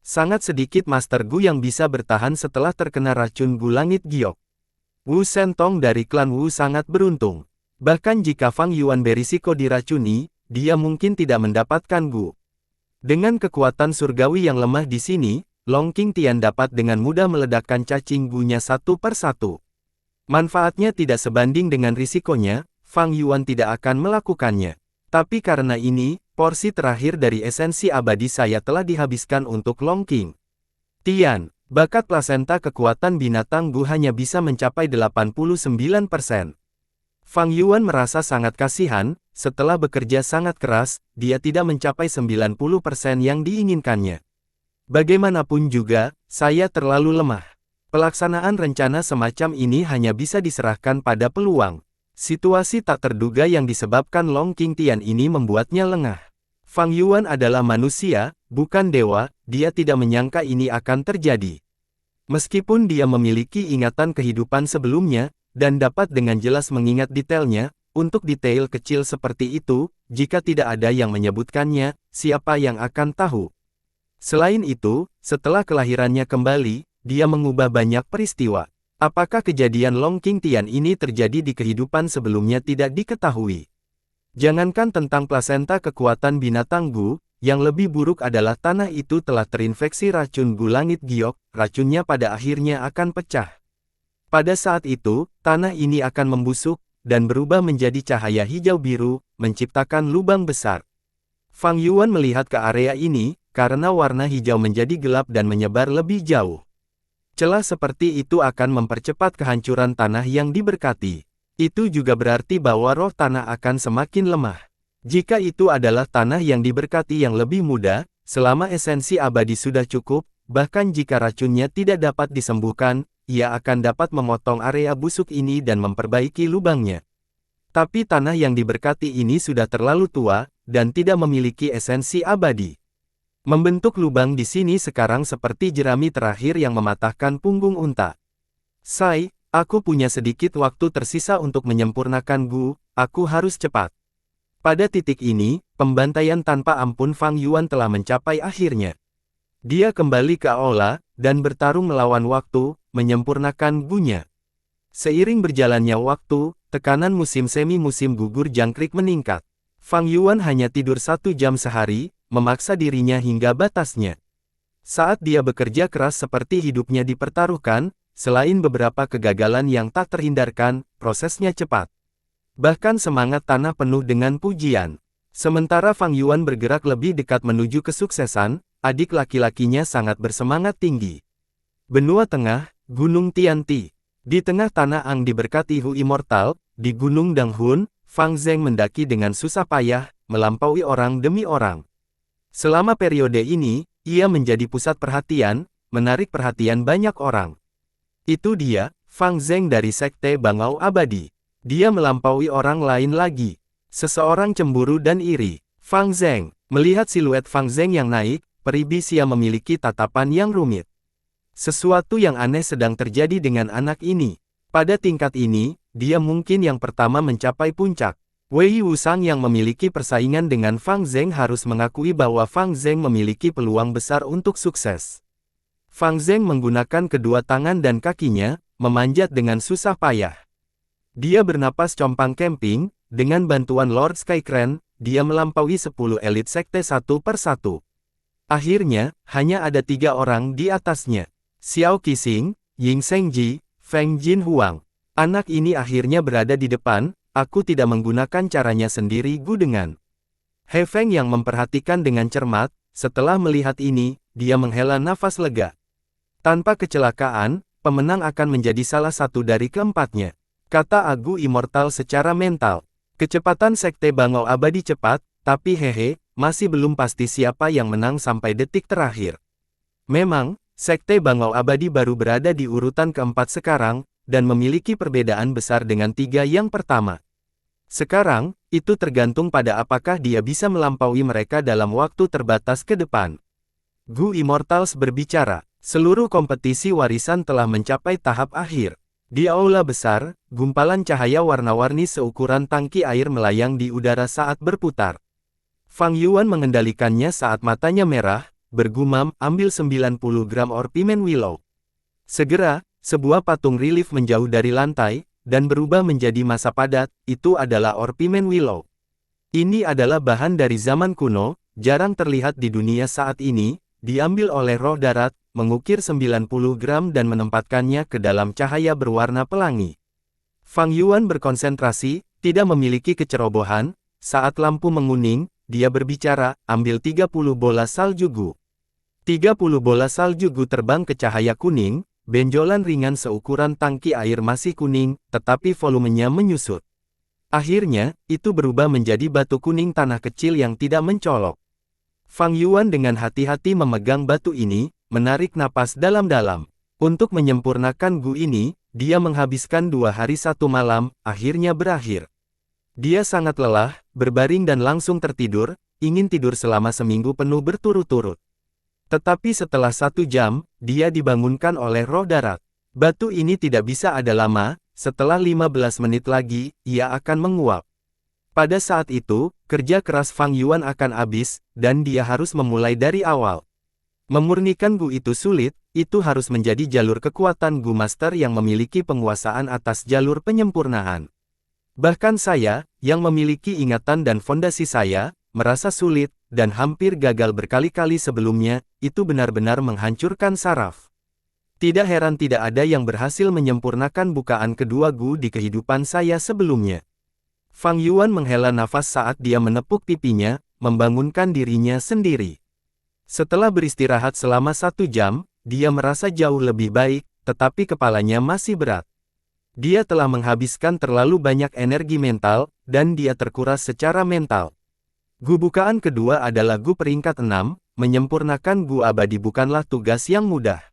Sangat sedikit Master Gu yang bisa bertahan setelah terkena racun Gu Langit Giok. Wu Shentong dari klan Wu sangat beruntung. Bahkan jika Fang Yuan berisiko diracuni, dia mungkin tidak mendapatkan Gu. Dengan kekuatan surgawi yang lemah di sini, Long Qingtian dapat dengan mudah meledakkan cacing Gu-nya satu per satu. Manfaatnya tidak sebanding dengan risikonya, Fang Yuan tidak akan melakukannya. Tapi karena ini, porsi terakhir dari esensi abadi saya telah dihabiskan untuk Long Qingtian. Bakat plasenta kekuatan binatang Gu hanya bisa mencapai 89%. Fang Yuan merasa sangat kasihan, setelah bekerja sangat keras, dia tidak mencapai 90% yang diinginkannya. Bagaimanapun juga, saya terlalu lemah. Pelaksanaan rencana semacam ini hanya bisa diserahkan pada peluang. Situasi tak terduga yang disebabkan Long Qingtian ini membuatnya lengah. Fang Yuan adalah manusia, bukan dewa, dia tidak menyangka ini akan terjadi. Meskipun dia memiliki ingatan kehidupan sebelumnya, dan dapat dengan jelas mengingat detailnya, untuk detail kecil seperti itu, jika tidak ada yang menyebutkannya, siapa yang akan tahu? Selain itu, setelah kelahirannya kembali, dia mengubah banyak peristiwa. Apakah kejadian Long Qingtian ini terjadi di kehidupan sebelumnya tidak diketahui? Jangankan tentang plasenta kekuatan binatang Gu, yang lebih buruk adalah tanah itu telah terinfeksi racun Gu Langit Giok, racunnya pada akhirnya akan pecah. Pada saat itu, tanah ini akan membusuk, dan berubah menjadi cahaya hijau biru, menciptakan lubang besar. Fang Yuan melihat ke area ini, karena warna hijau menjadi gelap dan menyebar lebih jauh. Celah seperti itu akan mempercepat kehancuran tanah yang diberkati. Itu juga berarti bahwa roh tanah akan semakin lemah. Jika itu adalah tanah yang diberkati yang lebih muda, selama esensi abadi sudah cukup, bahkan jika racunnya tidak dapat disembuhkan, ia akan dapat memotong area busuk ini dan memperbaiki lubangnya. Tapi tanah yang diberkati ini sudah terlalu tua, dan tidak memiliki esensi abadi. Membentuk lubang di sini sekarang seperti jerami terakhir yang mematahkan punggung unta. Sai, aku punya sedikit waktu tersisa untuk menyempurnakan Gu, aku harus cepat. Pada titik ini, pembantaian tanpa ampun Fang Yuan telah mencapai akhirnya. Dia kembali ke aula, dan bertarung melawan waktu, menyempurnakan Gu-nya. Seiring berjalannya waktu, tekanan musim semi-musim gugur jangkrik meningkat. Fang Yuan hanya tidur 1 jam sehari, memaksa dirinya hingga batasnya. Saat dia bekerja keras seperti hidupnya dipertaruhkan, selain beberapa kegagalan yang tak terhindarkan, prosesnya cepat. Bahkan semangat tanah penuh dengan pujian. Sementara Fang Yuan bergerak lebih dekat menuju kesuksesan, adik laki-lakinya sangat bersemangat tinggi. Benua Tengah, Gunung Tianti. Di tengah tanah Ang diberkati Hu Immortal, di Gunung Danghun, Fang Zheng mendaki dengan susah payah, melampaui orang demi orang. Selama periode ini, ia menjadi pusat perhatian, menarik perhatian banyak orang. Itu dia, Fang Zheng dari Sekte Bangau Abadi. Dia melampaui orang lain lagi. Seseorang cemburu dan iri. Fang Zheng, melihat siluet Fang Zheng yang naik, peri Bixia memiliki tatapan yang rumit. Sesuatu yang aneh sedang terjadi dengan anak ini. Pada tingkat ini, dia mungkin yang pertama mencapai puncak. Wei Wusang yang memiliki persaingan dengan Fang Zheng harus mengakui bahwa Fang Zheng memiliki peluang besar untuk sukses. Fang Zheng menggunakan kedua tangan dan kakinya, memanjat dengan susah payah. Dia bernapas compang camping, dengan bantuan Lord Skycran, dia melampaui 10 elit sekte satu per satu. Akhirnya, hanya ada 3 orang di atasnya. Xiao Qixing, Ying Shengji, Feng Jinhuang. Anak ini akhirnya berada di depan, aku tidak menggunakan caranya sendiri Gu dengan. He Feng yang memperhatikan dengan cermat, setelah melihat ini, dia menghela nafas lega. Tanpa kecelakaan, pemenang akan menjadi salah satu dari keempatnya. Kata Gu Immortal secara mental. Kecepatan Sekte Bangau Abadi cepat, tapi hehe, masih belum pasti siapa yang menang sampai detik terakhir. Memang, Sekte Bangau Abadi baru berada di urutan keempat sekarang, dan memiliki perbedaan besar dengan 3 yang pertama. Sekarang, itu tergantung pada apakah dia bisa melampaui mereka dalam waktu terbatas ke depan. Gu Immortals berbicara, seluruh kompetisi warisan telah mencapai tahap akhir. Di aula besar, gumpalan cahaya warna-warni seukuran tangki air melayang di udara saat berputar. Fang Yuan mengendalikannya saat matanya merah, bergumam, ambil 90 gram orpimen willow. Segera, sebuah patung relief menjauh dari lantai, dan berubah menjadi massa padat, itu adalah orpimen willow. Ini adalah bahan dari zaman kuno, jarang terlihat di dunia saat ini, diambil oleh roh darat, mengukir 90 gram dan menempatkannya ke dalam cahaya berwarna pelangi. Fang Yuan berkonsentrasi, tidak memiliki kecerobohan, saat lampu menguning, dia berbicara, ambil 30 bola salju Gu. 30 bola salju Gu terbang ke cahaya kuning, benjolan ringan seukuran tangki air masih kuning, tetapi volumenya menyusut. Akhirnya, itu berubah menjadi batu kuning tanah kecil yang tidak mencolok. Fang Yuan dengan hati-hati memegang batu ini, menarik napas dalam-dalam. Untuk menyempurnakan Gu ini, dia menghabiskan 2 hari 1 malam, akhirnya berakhir. Dia sangat lelah, berbaring dan langsung tertidur, ingin tidur selama seminggu penuh berturut-turut. Tetapi setelah 1 jam, dia dibangunkan oleh roh darat. Batu ini tidak bisa ada lama, setelah 15 menit lagi, ia akan menguap. Pada saat itu, kerja keras Fang Yuan akan habis, dan dia harus memulai dari awal. Memurnikan Gu itu sulit, itu harus menjadi jalur kekuatan Gu Master yang memiliki penguasaan atas jalur penyempurnaan. Bahkan saya, yang memiliki ingatan dan fondasi saya, merasa sulit, dan hampir gagal berkali-kali sebelumnya, itu benar-benar menghancurkan saraf. Tidak heran tidak ada yang berhasil menyempurnakan bukaan kedua Gu di kehidupan saya sebelumnya. Fang Yuan menghela nafas saat dia menepuk pipinya, membangunkan dirinya sendiri. Setelah beristirahat selama 1 jam, dia merasa jauh lebih baik, tetapi kepalanya masih berat. Dia telah menghabiskan terlalu banyak energi mental, dan dia terkuras secara mental. Gu bukaan kedua adalah Gu peringkat 6, menyempurnakan Gu abadi bukanlah tugas yang mudah.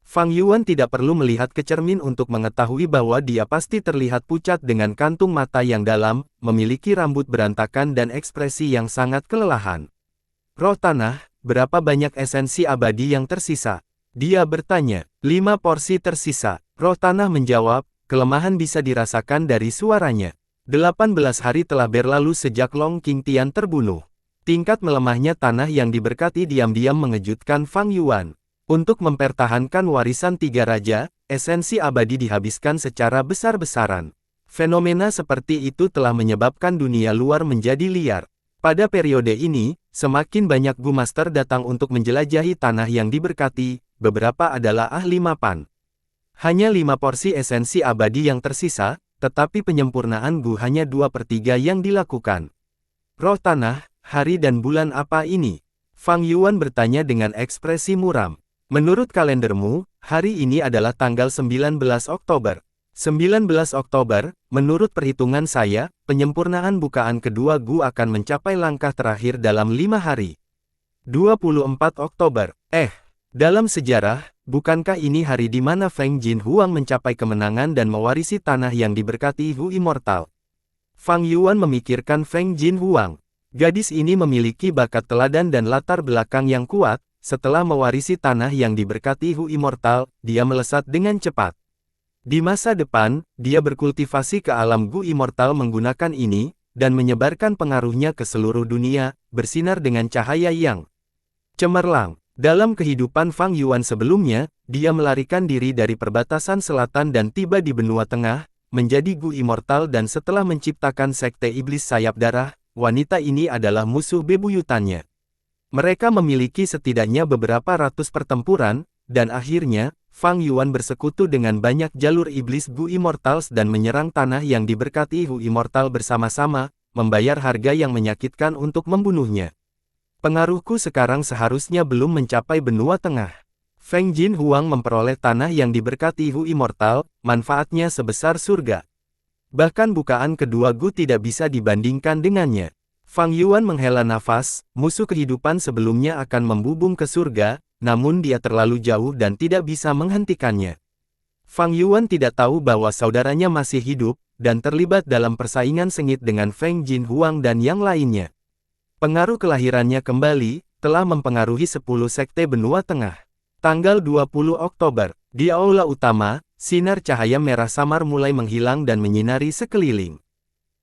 Fang Yuan tidak perlu melihat ke cermin untuk mengetahui bahwa dia pasti terlihat pucat dengan kantung mata yang dalam, memiliki rambut berantakan dan ekspresi yang sangat kelelahan. Roh tanah, berapa banyak esensi abadi yang tersisa? Dia bertanya. 5 porsi tersisa. Roh tanah menjawab, kelemahan bisa dirasakan dari suaranya. 18 hari telah berlalu sejak Long King Tian terbunuh. Tingkat melemahnya tanah yang diberkati diam-diam mengejutkan Fang Yuan. Untuk mempertahankan warisan 3 raja, esensi abadi dihabiskan secara besar-besaran. Fenomena seperti itu telah menyebabkan dunia luar menjadi liar. Pada periode ini, semakin banyak Gu Master datang untuk menjelajahi tanah yang diberkati, beberapa adalah ahli mapan. Hanya 5 porsi esensi abadi yang tersisa, tetapi penyempurnaan Gu hanya 2/3 yang dilakukan. Roh tanah, hari dan bulan apa ini? Fang Yuan bertanya dengan ekspresi muram. Menurut kalendermu, Hari ini adalah tanggal 19 Oktober. 19 Oktober, menurut perhitungan saya, penyempurnaan bukaan kedua Gu akan mencapai langkah terakhir dalam 5 hari. 24 Oktober. Dalam sejarah, bukankah ini hari di mana Feng Jinhuang mencapai kemenangan dan mewarisi tanah yang diberkati Gu Immortal? Fang Yuan memikirkan Feng Jinhuang. Gadis ini memiliki bakat teladan dan latar belakang yang kuat. Setelah mewarisi tanah yang diberkati Gu Immortal, dia melesat dengan cepat. Di masa depan, dia berkultivasi ke alam Gu Immortal menggunakan ini, dan menyebarkan pengaruhnya ke seluruh dunia, bersinar dengan cahaya yang cemerlang. Dalam kehidupan Fang Yuan sebelumnya, dia melarikan diri dari perbatasan selatan dan tiba di benua tengah, menjadi Gu Immortal dan setelah menciptakan sekte iblis sayap darah, wanita ini adalah musuh bebuyutannya. Mereka memiliki setidaknya beberapa ratus pertempuran, dan akhirnya, Fang Yuan bersekutu dengan banyak jalur iblis Gu Immortals dan menyerang tanah yang diberkati Gu Immortal bersama-sama, membayar harga yang menyakitkan untuk membunuhnya. Pengaruhku sekarang seharusnya belum mencapai benua tengah. Feng Jinhuang memperoleh tanah yang diberkati Gu Immortal, manfaatnya sebesar surga. Bahkan bukaan kedua Gu tidak bisa dibandingkan dengannya. Fang Yuan menghela nafas, musuh kehidupan sebelumnya akan membubung ke surga, namun dia terlalu jauh dan tidak bisa menghentikannya. Fang Yuan tidak tahu bahwa saudaranya masih hidup, dan terlibat dalam persaingan sengit dengan Feng Jinhuang dan yang lainnya. Pengaruh kelahirannya kembali, telah mempengaruhi 10 sekte benua tengah. Tanggal 20 Oktober, di aula utama, sinar cahaya merah samar mulai menghilang dan menyinari sekeliling.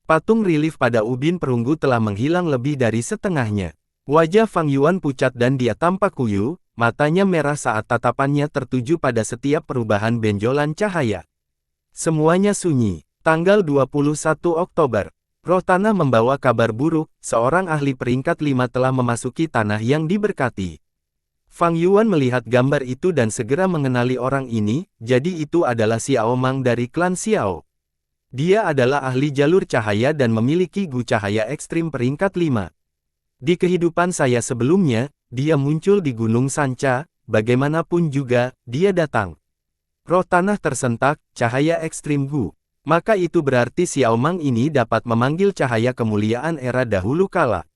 Patung relief pada ubin perunggu telah menghilang lebih dari setengahnya. Wajah Fang Yuan pucat dan dia tampak kuyu, matanya merah saat tatapannya tertuju pada setiap perubahan benjolan cahaya. Semuanya sunyi. Tanggal 21 Oktober. Roh tanah membawa kabar buruk, seorang ahli peringkat 5 telah memasuki tanah yang diberkati. Fang Yuan melihat gambar itu dan segera mengenali orang ini, jadi itu adalah Xiao Mang dari klan Xiao. Dia adalah ahli jalur cahaya dan memiliki Gu cahaya ekstrim peringkat 5. Di kehidupan saya sebelumnya, dia muncul di Gunung Sanca, bagaimanapun juga, dia datang. Roh tanah tersentak, cahaya ekstrim Gu. Maka itu berarti Xiao Mang ini dapat memanggil cahaya kemuliaan era dahulu kala.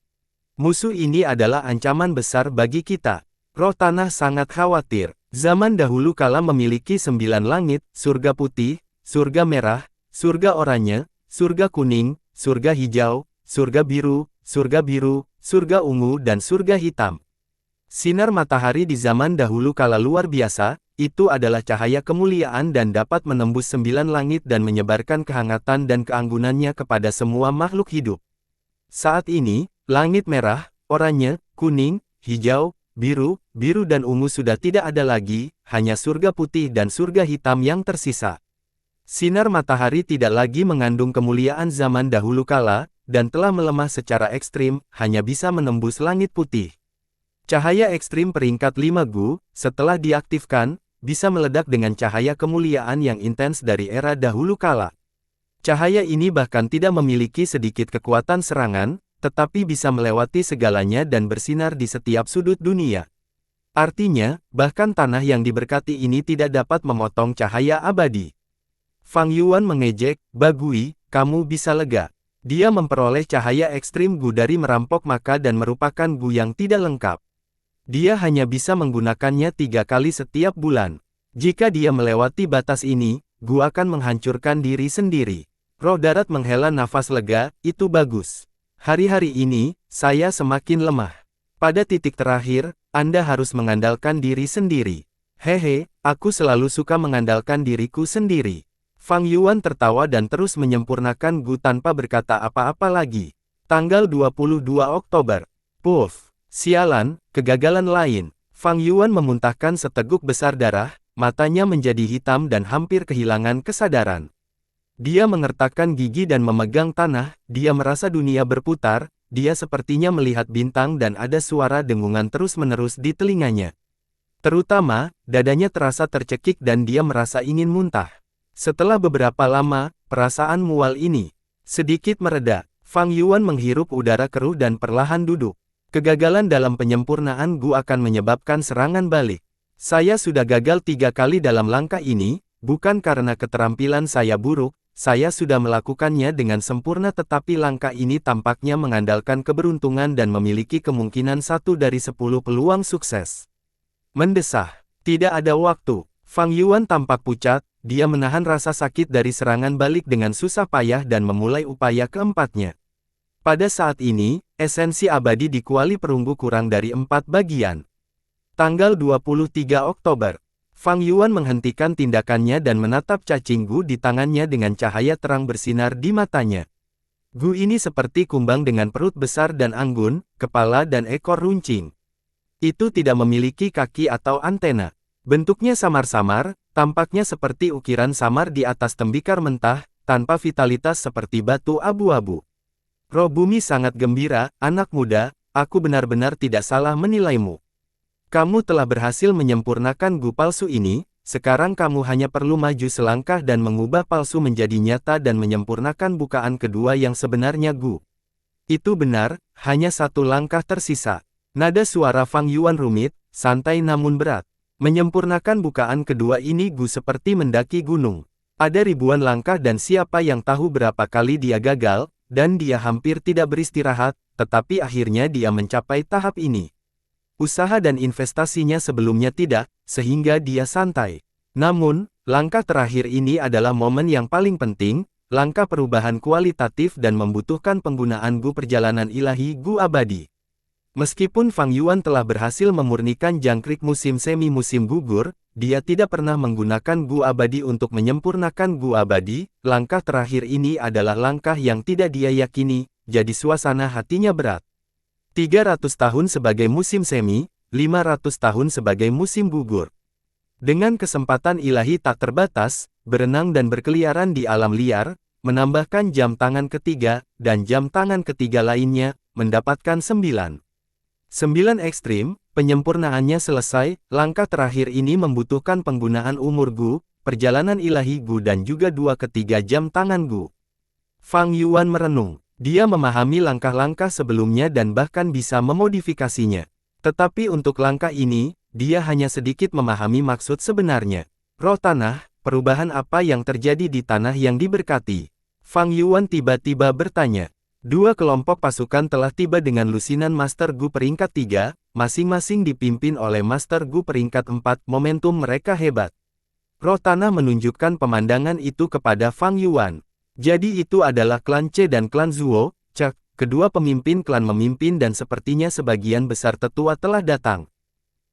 Musuh ini adalah ancaman besar bagi kita. Roh tanah sangat khawatir. Zaman dahulu kala memiliki 9 langit, surga putih, surga merah, surga oranye, surga kuning, surga hijau, surga biru, surga ungu dan surga hitam. Sinar matahari di zaman dahulu kala luar biasa, itu adalah cahaya kemuliaan dan dapat menembus 9 langit dan menyebarkan kehangatan dan keanggunannya kepada semua makhluk hidup. Saat ini, langit merah, oranye, kuning, hijau, biru dan ungu sudah tidak ada lagi, hanya surga putih dan surga hitam yang tersisa. Sinar matahari tidak lagi mengandung kemuliaan zaman dahulu kala, dan telah melemah secara ekstrim, hanya bisa menembus langit putih. Cahaya ekstrim peringkat 5 Gu, setelah diaktifkan, bisa meledak dengan cahaya kemuliaan yang intens dari era dahulu kala. Cahaya ini bahkan tidak memiliki sedikit kekuatan serangan, tetapi bisa melewati segalanya dan bersinar di setiap sudut dunia. Artinya, bahkan tanah yang diberkati ini tidak dapat memotong cahaya abadi. Fang Yuan mengejek, "Bagui, kamu bisa lega." Dia memperoleh cahaya ekstrim Gu dari merampok maka dan merupakan Gu yang tidak lengkap. Dia hanya bisa menggunakannya 3 kali setiap bulan. Jika dia melewati batas ini, Gu akan menghancurkan diri sendiri. Roh darat menghela nafas lega, itu bagus. Hari-hari ini, saya semakin lemah. Pada titik terakhir, Anda harus mengandalkan diri sendiri. Hehe, aku selalu suka mengandalkan diriku sendiri. Fang Yuan tertawa dan terus menyempurnakan Gu tanpa berkata apa-apa lagi. Tanggal 22 Oktober. Puff. Sialan, kegagalan lain. Fang Yuan memuntahkan seteguk besar darah, matanya menjadi hitam dan hampir kehilangan kesadaran. Dia mengertakkan gigi dan memegang tanah, dia merasa dunia berputar, dia sepertinya melihat bintang dan ada suara dengungan terus-menerus di telinganya. Terutama, dadanya terasa tercekik dan dia merasa ingin muntah. Setelah beberapa lama, perasaan mual ini sedikit mereda. Fang Yuan menghirup udara keruh dan perlahan duduk. Kegagalan dalam penyempurnaan Gu akan menyebabkan serangan balik. Saya sudah gagal 3 kali dalam langkah ini, bukan karena keterampilan saya buruk, saya sudah melakukannya dengan sempurna tetapi langkah ini tampaknya mengandalkan keberuntungan dan memiliki kemungkinan 1 dari 10 peluang sukses. Mendesah. Tidak ada waktu. Fang Yuan tampak pucat, dia menahan rasa sakit dari serangan balik dengan susah payah dan memulai upaya keempatnya. Pada saat ini, esensi abadi di kuali perunggu kurang dari 4 bagian. Tanggal 23 Oktober. Fang Yuan menghentikan tindakannya dan menatap cacing Gu di tangannya dengan cahaya terang bersinar di matanya. Gu ini seperti kumbang dengan perut besar dan anggun, kepala dan ekor runcing. Itu tidak memiliki kaki atau antena. Bentuknya samar-samar, tampaknya seperti ukiran samar di atas tembikar mentah, tanpa vitalitas seperti batu abu-abu. Roh bumi sangat gembira, anak muda, aku benar-benar tidak salah menilaimu. Kamu telah berhasil menyempurnakan Gu palsu ini, sekarang kamu hanya perlu maju selangkah dan mengubah palsu menjadi nyata dan menyempurnakan bukaan kedua yang sebenarnya Gu. Itu benar, hanya 1 langkah tersisa. Nada suara Fang Yuan rumit, santai namun berat. Menyempurnakan bukaan kedua ini Gu seperti mendaki gunung. Ada ribuan langkah dan siapa yang tahu berapa kali dia gagal, dan dia hampir tidak beristirahat, tetapi akhirnya dia mencapai tahap ini. Usaha dan investasinya sebelumnya tidak, sehingga dia santai. Namun, langkah terakhir ini adalah momen yang paling penting, langkah perubahan kualitatif dan membutuhkan penggunaan Gu perjalanan ilahi Gu abadi. Meskipun Fang Yuan telah berhasil memurnikan jangkrik musim semi musim gugur, dia tidak pernah menggunakan Gu abadi untuk menyempurnakan Gu abadi. Langkah terakhir ini adalah langkah yang tidak dia yakini, jadi suasana hatinya berat. 300 tahun sebagai musim semi, 500 tahun sebagai musim gugur. Dengan kesempatan ilahi tak terbatas, berenang dan berkeliaran di alam liar, menambahkan jam tangan ketiga, dan jam tangan ketiga lainnya, mendapatkan 9 ekstrim, penyempurnaannya selesai, langkah terakhir ini membutuhkan penggunaan umur Gu, perjalanan ilahi Gu dan juga 2 ketiga jam tangan Gu. Fang Yuan merenung. Dia memahami langkah-langkah sebelumnya dan bahkan bisa memodifikasinya. Tetapi untuk langkah ini, dia hanya sedikit memahami maksud sebenarnya. Roh tanah, perubahan apa yang terjadi di tanah yang diberkati? Fang Yuan tiba-tiba bertanya. 2 kelompok pasukan telah tiba dengan lusinan Master Gu peringkat 3, masing-masing dipimpin oleh Master Gu peringkat 4, momentum mereka hebat. Roh tanah menunjukkan pemandangan itu kepada Fang Yuan. Jadi itu adalah klan Ce dan klan Zuo, cek, kedua pemimpin klan memimpin dan sepertinya sebagian besar tetua telah datang.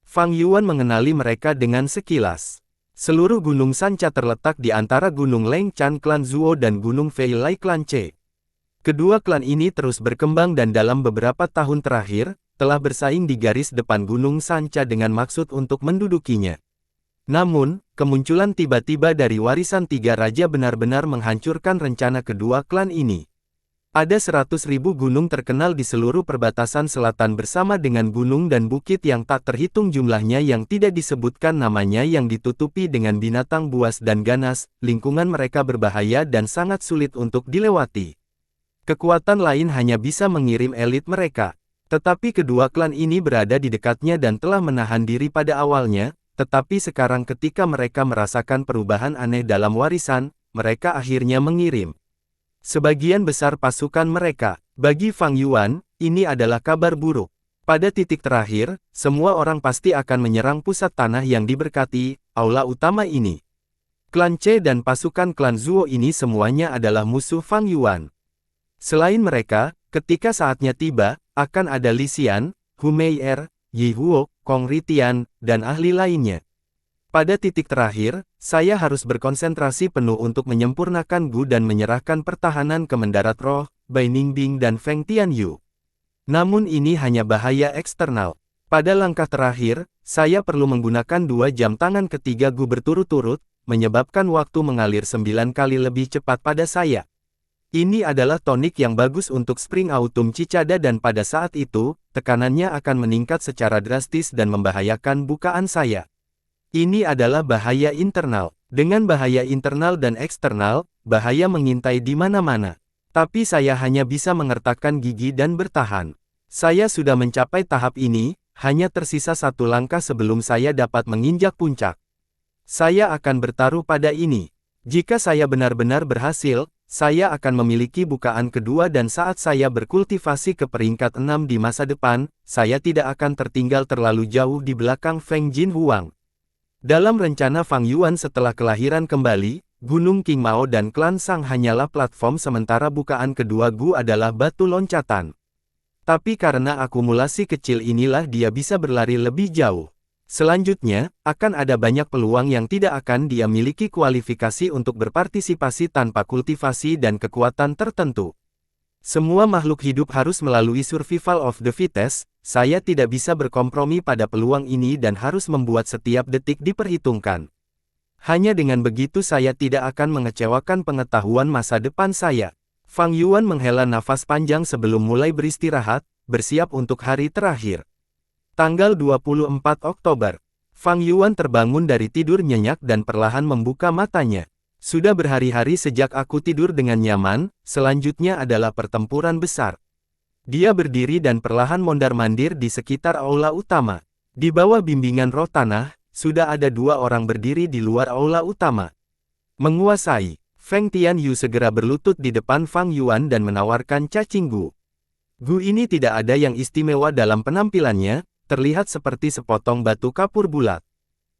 Fang Yuan mengenali mereka dengan sekilas. Seluruh gunung Sanca terletak di antara gunung Leng Chan klan Zuo dan gunung Fei Lai klan Ce. Kedua klan ini terus berkembang dan dalam beberapa tahun terakhir, telah bersaing di garis depan gunung Sanca dengan maksud untuk mendudukinya. Namun, kemunculan tiba-tiba dari warisan 3 raja benar-benar menghancurkan rencana kedua klan ini. Ada 100.000 gunung terkenal di seluruh perbatasan selatan bersama dengan gunung dan bukit yang tak terhitung jumlahnya yang tidak disebutkan namanya yang ditutupi dengan binatang buas dan ganas, lingkungan mereka berbahaya dan sangat sulit untuk dilewati. Kekuatan lain hanya bisa mengirim elit mereka. Tetapi kedua klan ini berada di dekatnya dan telah menahan diri pada awalnya, tetapi sekarang ketika mereka merasakan perubahan aneh dalam warisan, mereka akhirnya mengirim sebagian besar pasukan mereka. Bagi Fang Yuan, ini adalah kabar buruk. Pada titik terakhir, semua orang pasti akan menyerang pusat tanah yang diberkati, aula utama ini. Klan Ce dan pasukan klan Zuo ini semuanya adalah musuh Fang Yuan. Selain mereka, ketika saatnya tiba, akan ada Li Xian, Hu Mei'er, Yi Huo, Kong Ritian, dan ahli lainnya. Pada titik terakhir, saya harus berkonsentrasi penuh untuk menyempurnakan Gu dan menyerahkan pertahanan ke mendarat roh, Bai Ningbing dan Feng Tianyu. Namun ini hanya bahaya eksternal. Pada langkah terakhir, saya perlu menggunakan 2 jam tangan ketiga Gu berturut-turut, menyebabkan waktu mengalir 9 kali lebih cepat pada saya. Ini adalah tonik yang bagus untuk Spring Autumn Cicada dan pada saat itu, tekanannya akan meningkat secara drastis dan membahayakan bukaan saya. Ini adalah bahaya internal. Dengan bahaya internal dan eksternal, bahaya mengintai di mana-mana. Tapi saya hanya bisa mengertakkan gigi dan bertahan. Saya sudah mencapai tahap ini, hanya tersisa satu langkah sebelum saya dapat menginjak puncak. Saya akan bertaruh pada ini. Jika saya benar-benar berhasil, saya akan memiliki bukaan kedua dan saat saya berkultivasi ke peringkat 6 di masa depan, saya tidak akan tertinggal terlalu jauh di belakang Feng Jinhuang. Dalam rencana Fang Yuan setelah kelahiran kembali, Gunung Qingmao dan klan Sang hanyalah platform sementara bukaan kedua Gu adalah batu loncatan. Tapi karena akumulasi kecil inilah dia bisa berlari lebih jauh. Selanjutnya, akan ada banyak peluang yang tidak akan dia miliki kualifikasi untuk berpartisipasi tanpa kultivasi dan kekuatan tertentu. Semua makhluk hidup harus melalui survival of the fittest, saya tidak bisa berkompromi pada peluang ini dan harus membuat setiap detik diperhitungkan. Hanya dengan begitu saya tidak akan mengecewakan pengetahuan masa depan saya. Fang Yuan menghela nafas panjang sebelum mulai beristirahat, bersiap untuk hari terakhir. Tanggal 24 Oktober. Fang Yuan terbangun dari tidur nyenyak dan perlahan membuka matanya. Sudah berhari-hari sejak aku tidur dengan nyaman, selanjutnya adalah pertempuran besar. Dia berdiri dan perlahan mondar-mandir di sekitar aula utama. Di bawah bimbingan roh tanah, sudah ada dua orang berdiri di luar aula utama. Menguasai, Feng Tianyu segera berlutut di depan Fang Yuan dan menawarkan cacing Gu. Gu ini tidak ada yang istimewa dalam penampilannya, terlihat seperti sepotong batu kapur bulat.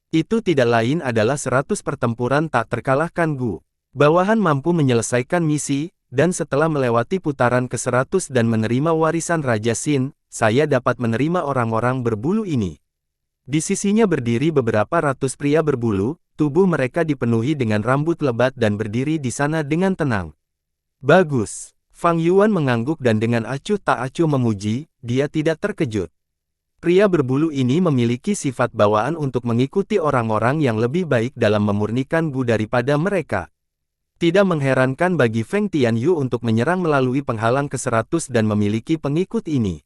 Itu tidak lain adalah 100 pertempuran tak terkalahkan Gu. Bawahan mampu menyelesaikan misi, dan setelah melewati putaran ke-100 dan menerima warisan Raja Xin, saya dapat menerima orang-orang berbulu ini. Di sisinya berdiri beberapa ratus pria berbulu, tubuh mereka dipenuhi dengan rambut lebat dan berdiri di sana dengan tenang. Bagus. Fang Yuan mengangguk dan dengan acuh tak acuh memuji, dia tidak terkejut. Pria berbulu ini memiliki sifat bawaan untuk mengikuti orang-orang yang lebih baik dalam memurnikan Gu daripada mereka. Tidak mengherankan bagi Feng Tianyu untuk menyerang melalui penghalang ke-100 dan memiliki pengikut ini.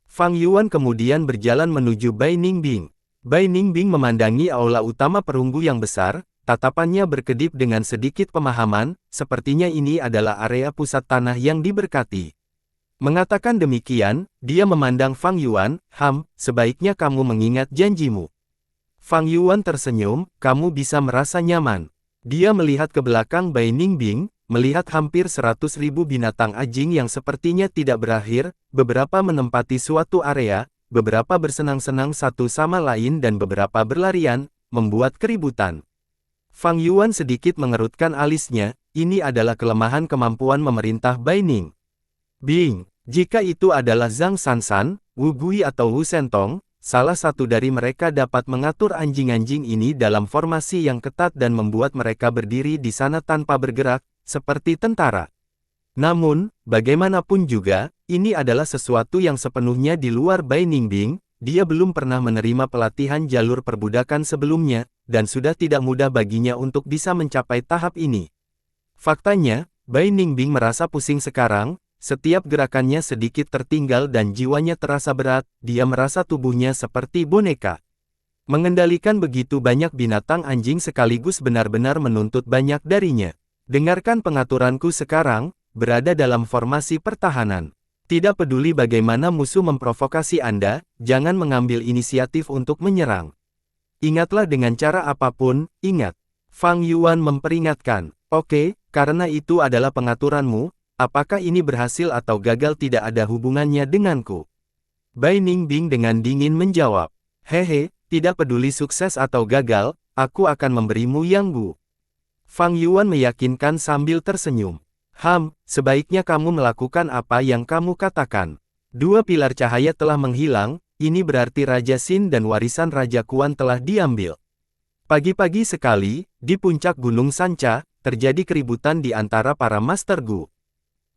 Fang Yuan kemudian berjalan menuju Bai Ningbing. Bai Ningbing memandangi aula utama perunggu yang besar, tatapannya berkedip dengan sedikit pemahaman, sepertinya ini adalah area pusat tanah yang diberkati. Mengatakan demikian, dia memandang Fang Yuan, sebaiknya kamu mengingat janjimu. Fang Yuan tersenyum, kamu bisa merasa nyaman. Dia melihat ke belakang Bai Ningbing, melihat hampir 100.000 binatang anjing yang sepertinya tidak berakhir, beberapa menempati suatu area, beberapa bersenang-senang satu sama lain dan beberapa berlarian, membuat keributan. Fang Yuan sedikit mengerutkan alisnya, ini adalah kelemahan kemampuan memerintah Bai Ningbing. Jika itu adalah Zhang Sansan, Wu Gui atau Wu Shentong, salah satu dari mereka dapat mengatur anjing-anjing ini dalam formasi yang ketat dan membuat mereka berdiri di sana tanpa bergerak, seperti tentara. Namun, bagaimanapun juga, ini adalah sesuatu yang sepenuhnya di luar Bai Ningbing, dia belum pernah menerima pelatihan jalur perbudakan sebelumnya, dan sudah tidak mudah baginya untuk bisa mencapai tahap ini. Faktanya, Bai Ningbing merasa pusing sekarang, setiap gerakannya sedikit tertinggal dan jiwanya terasa berat, dia merasa tubuhnya seperti boneka. Mengendalikan begitu banyak binatang anjing sekaligus benar-benar menuntut banyak darinya. Dengarkan pengaturanku sekarang, berada dalam formasi pertahanan. Tidak peduli bagaimana musuh memprovokasi Anda, jangan mengambil inisiatif untuk menyerang. Ingatlah dengan cara apapun, ingat. Fang Yuan memperingatkan, oke, karena itu adalah pengaturanmu, apakah ini berhasil atau gagal tidak ada hubungannya denganku. Bai Ningbing dengan dingin menjawab, hehe, tidak peduli sukses atau gagal, aku akan memberimu yang Gu. Fang Yuan meyakinkan sambil tersenyum. Sebaiknya kamu melakukan apa yang kamu katakan. Dua pilar cahaya telah menghilang, ini berarti Raja Xin dan warisan Raja Kuan telah diambil. Pagi-pagi sekali, di puncak Gunung Sanca, terjadi keributan di antara para Master Gu.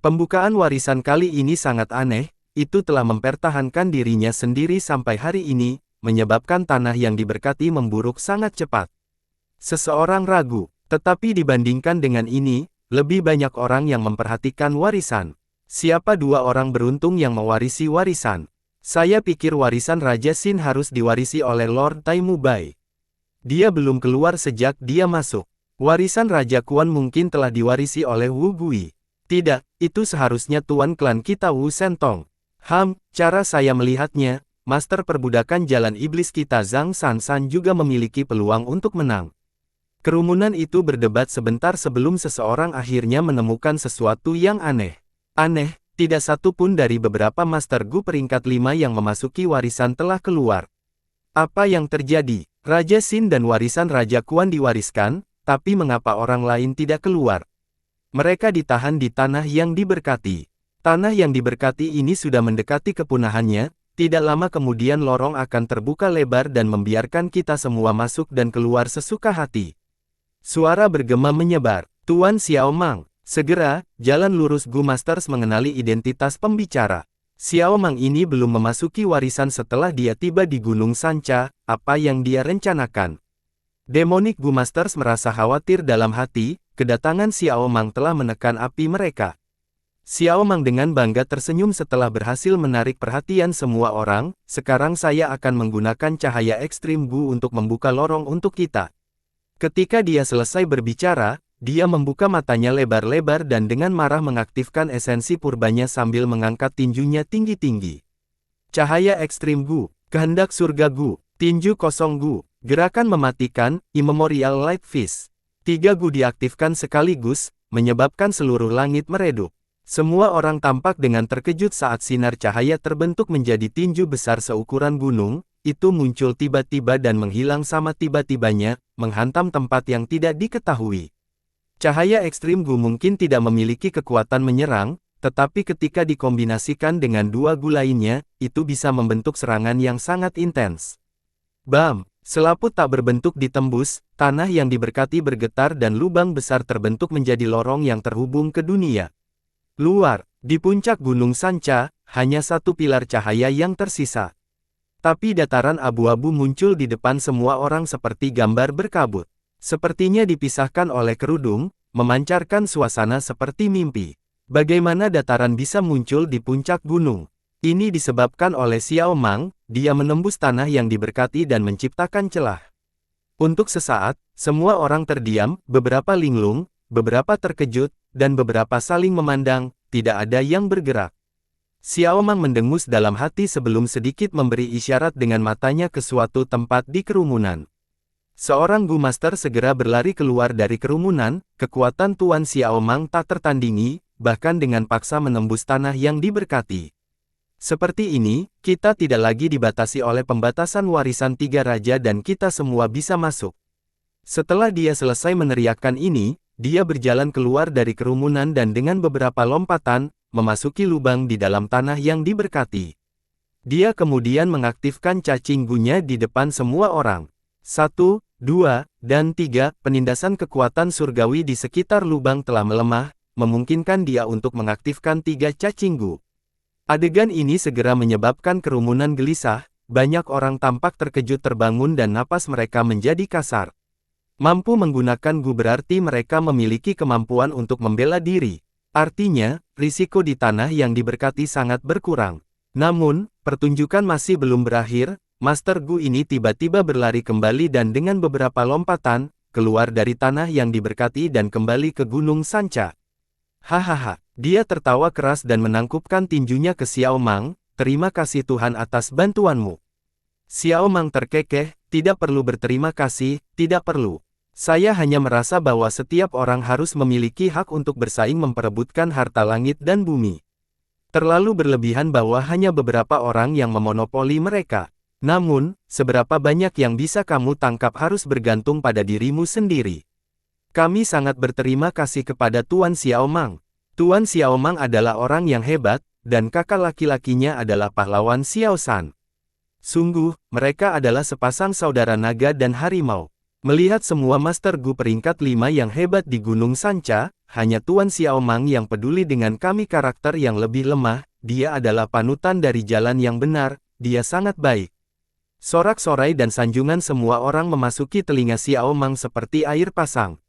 Pembukaan warisan kali ini sangat aneh, itu telah mempertahankan dirinya sendiri sampai hari ini, menyebabkan tanah yang diberkati memburuk sangat cepat. Seseorang ragu. Tetapi dibandingkan dengan ini, lebih banyak orang yang memperhatikan warisan. Siapa dua orang beruntung yang mewarisi warisan? Saya pikir warisan Raja Xin harus diwarisi oleh Lord Taimu Bai. Dia belum keluar sejak dia masuk. Warisan Raja Kuan mungkin telah diwarisi oleh Wu Gui. Tidak, itu seharusnya tuan klan kita Wu Shentong. Cara saya melihatnya, Master perbudakan jalan iblis kita Zhang Sansan juga memiliki peluang untuk menang. Kerumunan itu berdebat sebentar sebelum seseorang akhirnya menemukan sesuatu yang aneh. Aneh, tidak satu pun dari beberapa Master Gu peringkat 5 yang memasuki warisan telah keluar. Apa yang terjadi? Raja Xin dan warisan Raja Kuan diwariskan, tapi mengapa orang lain tidak keluar? Mereka ditahan di tanah yang diberkati. Tanah yang diberkati ini sudah mendekati kepunahannya, tidak lama kemudian lorong akan terbuka lebar dan membiarkan kita semua masuk dan keluar sesuka hati. Suara bergema menyebar. Tuan Xiao Mang, segera, jalan lurus Gu Masters mengenali identitas pembicara. Xiao Mang ini belum memasuki warisan setelah dia tiba di Gunung Sanca, apa yang dia rencanakan? Demonic Gu Masters merasa khawatir dalam hati, kedatangan Xiao Mang telah menekan api mereka. Xiao Mang dengan bangga tersenyum setelah berhasil menarik perhatian semua orang, sekarang saya akan menggunakan cahaya ekstrim Gu untuk membuka lorong untuk kita. Ketika dia selesai berbicara, dia membuka matanya lebar-lebar dan dengan marah mengaktifkan esensi purbanya sambil mengangkat tinjunya tinggi-tinggi. Cahaya ekstrim Gu, kehendak surga Gu, tinju kosong Gu, gerakan mematikan, Immemorial Light Fist. 3 Gu diaktifkan sekaligus, menyebabkan seluruh langit meredup. Semua orang tampak dengan terkejut saat sinar cahaya terbentuk menjadi tinju besar seukuran gunung, itu muncul tiba-tiba dan menghilang sama tiba-tibanya, menghantam tempat yang tidak diketahui. Cahaya ekstrim Gu mungkin tidak memiliki kekuatan menyerang, tetapi ketika dikombinasikan dengan 2 Gu lainnya, itu bisa membentuk serangan yang sangat intens. Bam! Selaput tak berbentuk ditembus, tanah yang diberkati bergetar dan lubang besar terbentuk menjadi lorong yang terhubung ke dunia luar. Di puncak Gunung Sanca, hanya satu pilar cahaya yang tersisa. Tapi dataran abu-abu muncul di depan semua orang seperti gambar berkabut. Sepertinya dipisahkan oleh kerudung, memancarkan suasana seperti mimpi. Bagaimana dataran bisa muncul di puncak gunung? Ini disebabkan oleh Xiao Mang, dia menembus tanah yang diberkati dan menciptakan celah. Untuk sesaat, semua orang terdiam, beberapa linglung, beberapa terkejut, dan beberapa saling memandang, tidak ada yang bergerak. Xiao Mang mendengus dalam hati sebelum sedikit memberi isyarat dengan matanya ke suatu tempat di kerumunan. Seorang Gu Master segera berlari keluar dari kerumunan, kekuatan Tuan Xiao Mang tak tertandingi, bahkan dengan paksa menembus tanah yang diberkati. Seperti ini, kita tidak lagi dibatasi oleh pembatasan warisan 3 raja dan kita semua bisa masuk. Setelah dia selesai meneriakkan ini, dia berjalan keluar dari kerumunan dan dengan beberapa lompatan, memasuki lubang di dalam tanah yang diberkati. Dia kemudian mengaktifkan cacing Gu-nya di depan semua orang. 1, 2, dan 3, penindasan kekuatan surgawi di sekitar lubang telah melemah, memungkinkan dia untuk mengaktifkan 3 cacing Gu. Adegan ini segera menyebabkan kerumunan gelisah, banyak orang tampak terkejut terbangun dan napas mereka menjadi kasar. Mampu menggunakan Gu berarti mereka memiliki kemampuan untuk membela diri. Artinya, risiko di tanah yang diberkati sangat berkurang. Namun, pertunjukan masih belum berakhir, Master Gu ini tiba-tiba berlari kembali dan dengan beberapa lompatan, keluar dari tanah yang diberkati dan kembali ke Gunung Sanca. Hahaha. Dia tertawa keras dan menangkupkan tinjunya ke Xiao Mang, terima kasih Tuhan atas bantuanmu. Xiao Mang terkekeh, tidak perlu berterima kasih, tidak perlu. Saya hanya merasa bahwa setiap orang harus memiliki hak untuk bersaing memperebutkan harta langit dan bumi. Terlalu berlebihan bahwa hanya beberapa orang yang memonopoli mereka. Namun, seberapa banyak yang bisa kamu tangkap harus bergantung pada dirimu sendiri. Kami sangat berterima kasih kepada Tuan Xiao Mang. Tuan Xiao Mang adalah orang yang hebat, dan kakak laki-lakinya adalah pahlawan Xiao San. Sungguh, mereka adalah sepasang saudara naga dan harimau. Melihat semua Master Gu peringkat 5 yang hebat di Gunung Sanca, hanya Tuan Xiao Mang yang peduli dengan kami karakter yang lebih lemah, dia adalah panutan dari jalan yang benar, dia sangat baik. Sorak-sorai dan sanjungan semua orang memasuki telinga Xiao Mang seperti air pasang.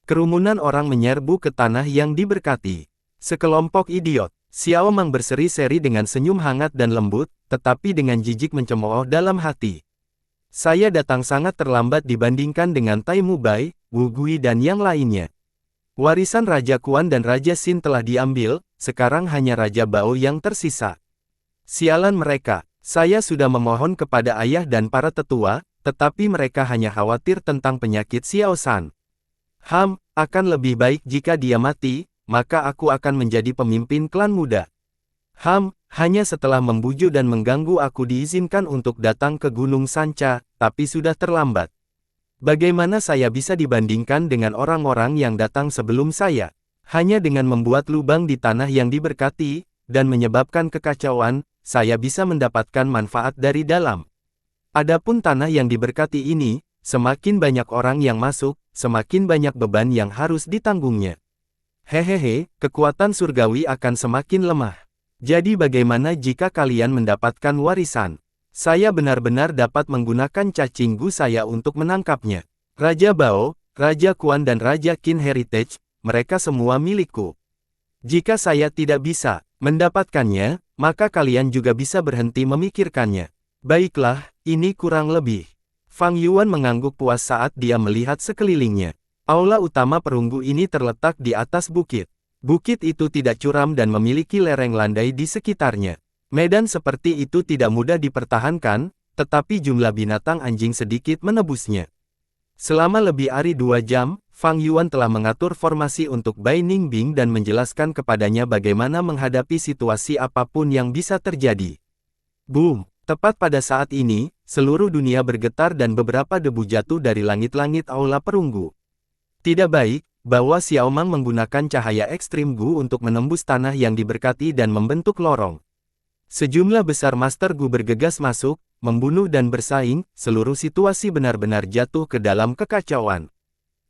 Kerumunan orang menyerbu ke tanah yang diberkati. Sekelompok idiot. Xiao Mang berseri-seri dengan senyum hangat dan lembut, tetapi dengan jijik mencemooh dalam hati. Saya datang sangat terlambat dibandingkan dengan Tai Mubai, Wu Gui dan yang lainnya. Warisan Raja Kuan dan Raja Xin telah diambil, sekarang hanya Raja Bao yang tersisa. Sialan mereka. Saya sudah memohon kepada ayah dan para tetua, tetapi mereka hanya khawatir tentang penyakit Xiao San. Akan lebih baik jika dia mati, maka aku akan menjadi pemimpin klan muda. Hanya setelah membujuk dan mengganggu aku diizinkan untuk datang ke Gunung Sanca, tapi sudah terlambat. Bagaimana saya bisa dibandingkan dengan orang-orang yang datang sebelum saya? Hanya dengan membuat lubang di tanah yang diberkati, dan menyebabkan kekacauan, saya bisa mendapatkan manfaat dari dalam. Adapun tanah yang diberkati ini, semakin banyak orang yang masuk, semakin banyak beban yang harus ditanggungnya. Hehehe, kekuatan surgawi akan semakin lemah. Jadi bagaimana jika kalian mendapatkan warisan? Saya benar-benar dapat menggunakan cacing gu saya untuk menangkapnya. Raja Bao, Raja Kuan dan Raja Qin Heritage, mereka semua milikku. Jika saya tidak bisa mendapatkannya, maka kalian juga bisa berhenti memikirkannya. Baiklah, ini kurang lebih. Fang Yuan mengangguk puas saat dia melihat sekelilingnya. Aula utama perunggu ini terletak di atas bukit. Bukit itu tidak curam dan memiliki lereng landai di sekitarnya. Medan seperti itu tidak mudah dipertahankan, tetapi jumlah binatang anjing sedikit menebusnya. Selama lebih dari 2 jam, Fang Yuan telah mengatur formasi untuk Bai Ningbing dan menjelaskan kepadanya bagaimana menghadapi situasi apapun yang bisa terjadi. Boom! Tepat pada saat ini, seluruh dunia bergetar dan beberapa debu jatuh dari langit-langit aula perunggu. Tidak baik, bahwa Xiao Mang menggunakan cahaya ekstrim Gu untuk menembus tanah yang diberkati dan membentuk lorong. Sejumlah besar Master Gu bergegas masuk, membunuh dan bersaing, seluruh situasi benar-benar jatuh ke dalam kekacauan.